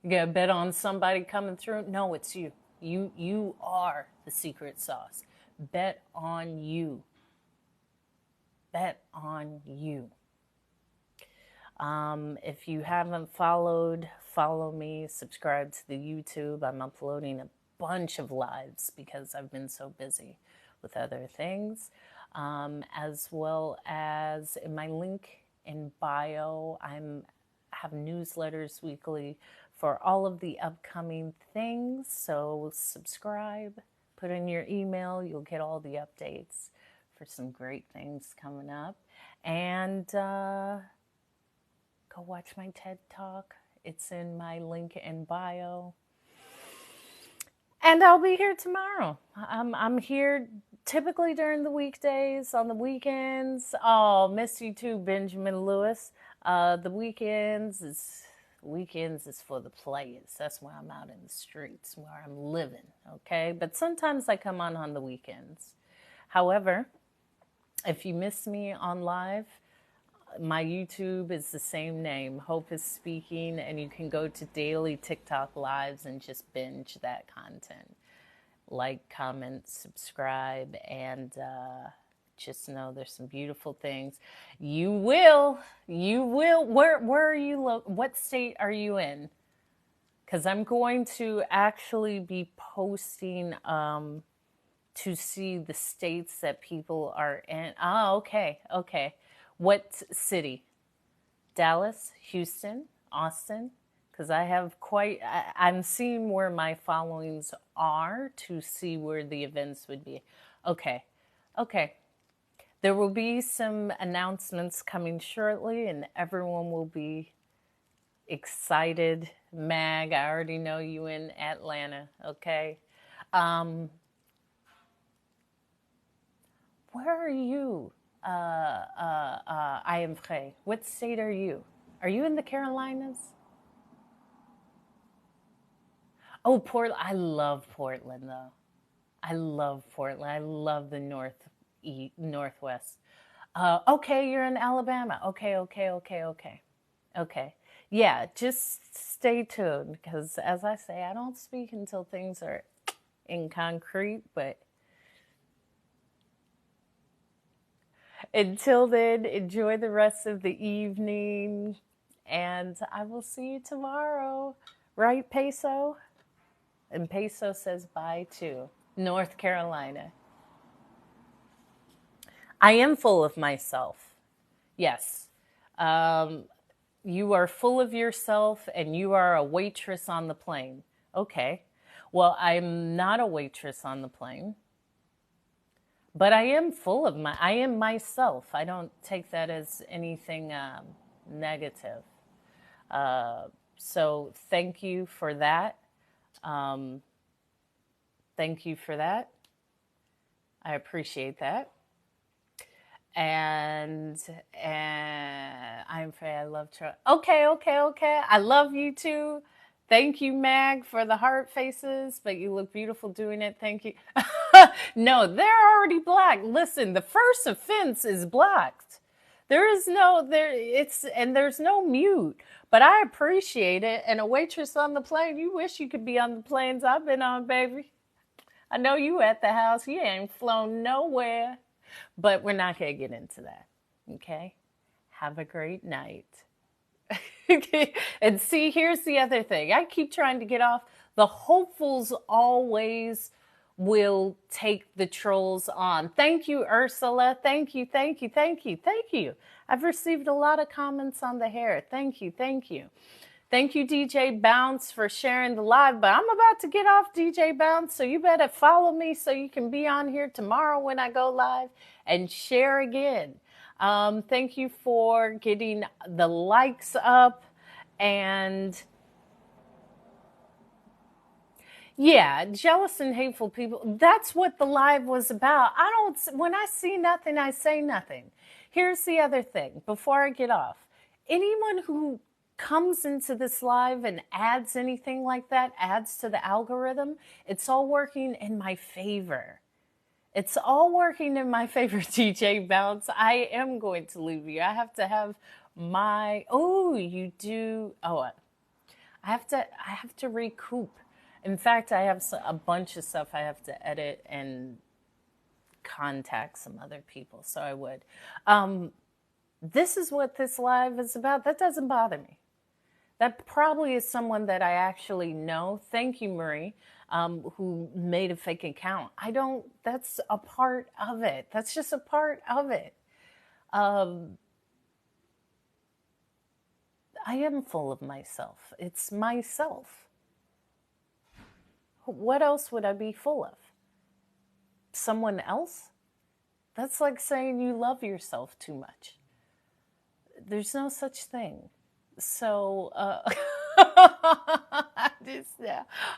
You gotta bet on somebody coming through? No, it's you. You are the secret sauce. Bet on you. Bet on you. If you haven't followed, follow me. Subscribe to the YouTube. I'm uploading a bunch of lives because I've been so busy with other things. As well as in my link in bio, I have newsletters weekly for all of the upcoming things. So subscribe, put in your email, you'll get all the updates for some great things coming up. And go watch my TED Talk. It's in my link in bio. And I'll be here tomorrow. I'm here typically during the weekdays, on the weekends. Oh, miss you too, Benjamin Lewis. The weekends is for the players. That's why I'm out in the streets, where I'm living, okay? But sometimes I come on the weekends. However, if you miss me on live, my YouTube is the same name, Hope is Speaking, and you can go to daily TikTok lives and just binge that content. Like, comment, subscribe, and just know there's some beautiful things. You will. Where are you? What state are you in? Because I'm going to actually be posting to see the states that people are in. Oh, okay. What city? Dallas, Houston, Austin? Because I have I'm seeing where my followings are to see where the events would be. Okay. There will be some announcements coming shortly, and everyone will be excited. Mag, I already know you in Atlanta, okay? Um, where are you? I am Frey. What state are you? Are you in the Carolinas? Oh, Portland. I love Portland, though. I love Portland. I love the northwest. Okay, you're in Alabama. Okay, okay, okay, okay. Okay. Yeah, just stay tuned because, as I say, I don't speak until things are in concrete. But until then, enjoy the rest of the evening. And I will see you tomorrow. Right, Peso? And Peso says bye too. North Carolina. I am full of myself. Yes. Um, you are full of yourself and you are a waitress on the plane. Okay. Well, I'm not a waitress on the plane, but I am myself. I don't take that as anything negative. Uh, so thank you for that. Um, thank you for that. I appreciate that. And I'm afraid I love Charlie. Okay, okay, okay. I love you too. Thank you, Mag, for the heart faces, but you look beautiful doing it. Thank you. No, they're already blocked. Listen, the first offense is blocked. There is no there it's and there's no mute. But I appreciate it. And a waitress on the plane, you wish you could be on the planes I've been on, baby. I know you at the house. You ain't flown nowhere. But we're not going to get into that. Okay? Have a great night. And see, here's the other thing. I keep trying to get off. The hopefuls always will take the trolls on. Thank you, Ursula. Thank you, thank you, thank you, thank you. I've received a lot of comments on the hair. Thank you, thank you. Thank you, DJ Bounce, for sharing the live. But I'm about to get off, DJ Bounce, so you better follow me so you can be on here tomorrow when I go live and share again. Thank you for getting the likes up. And yeah, jealous and hateful people. That's what the live was about. When I see nothing, I say nothing. Here's the other thing before I get off. Anyone who comes into this live and adds anything like that, adds to the algorithm, it's all working in my favor. It's all working in my favor, DJ Bounce. I am going to leave you. I have to have you do. I have to recoup. In fact, I have a bunch of stuff I have to edit and contact some other people. So I would. This is what this live is about. That doesn't bother me. That probably is someone that I actually know. Thank you, Marie, who made a fake account. That's a part of it. That's just a part of it. I am full of myself. It's myself. What else would I be full of? Someone else? That's like saying you love yourself too much. There's no such thing. So,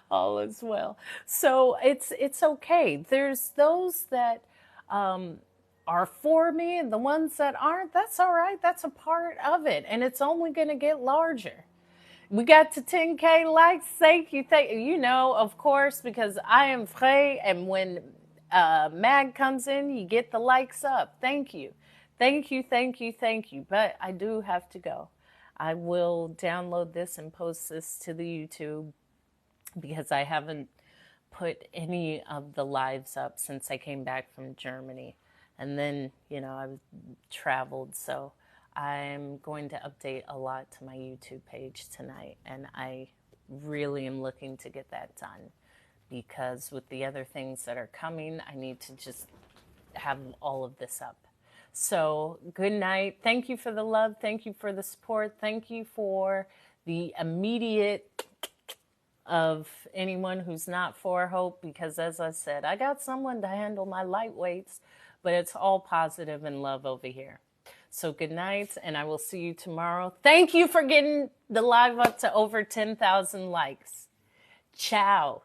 all is well. So it's okay. There's those that are for me, and the ones that aren't. That's all right. That's a part of it, and it's only going to get larger. We got to 10K likes. Thank you. Of course, because I am Frey, and when Mag comes in, you get the likes up. Thank you. Thank you, thank you, thank you. But I do have to go. I will download this and post this to the YouTube because I haven't put any of the lives up since I came back from Germany. And then, I've traveled. So I'm going to update a lot to my YouTube page tonight. And I really am looking to get that done because with the other things that are coming, I need to just have all of this up. So good night. Thank you for the love. Thank you for the support. Thank you for the immediate of anyone who's not for hope, because as I said, I got someone to handle my lightweights, but it's all positive and love over here. So good night, and I will see you tomorrow. Thank you for getting the live up to over 10,000 likes. Ciao.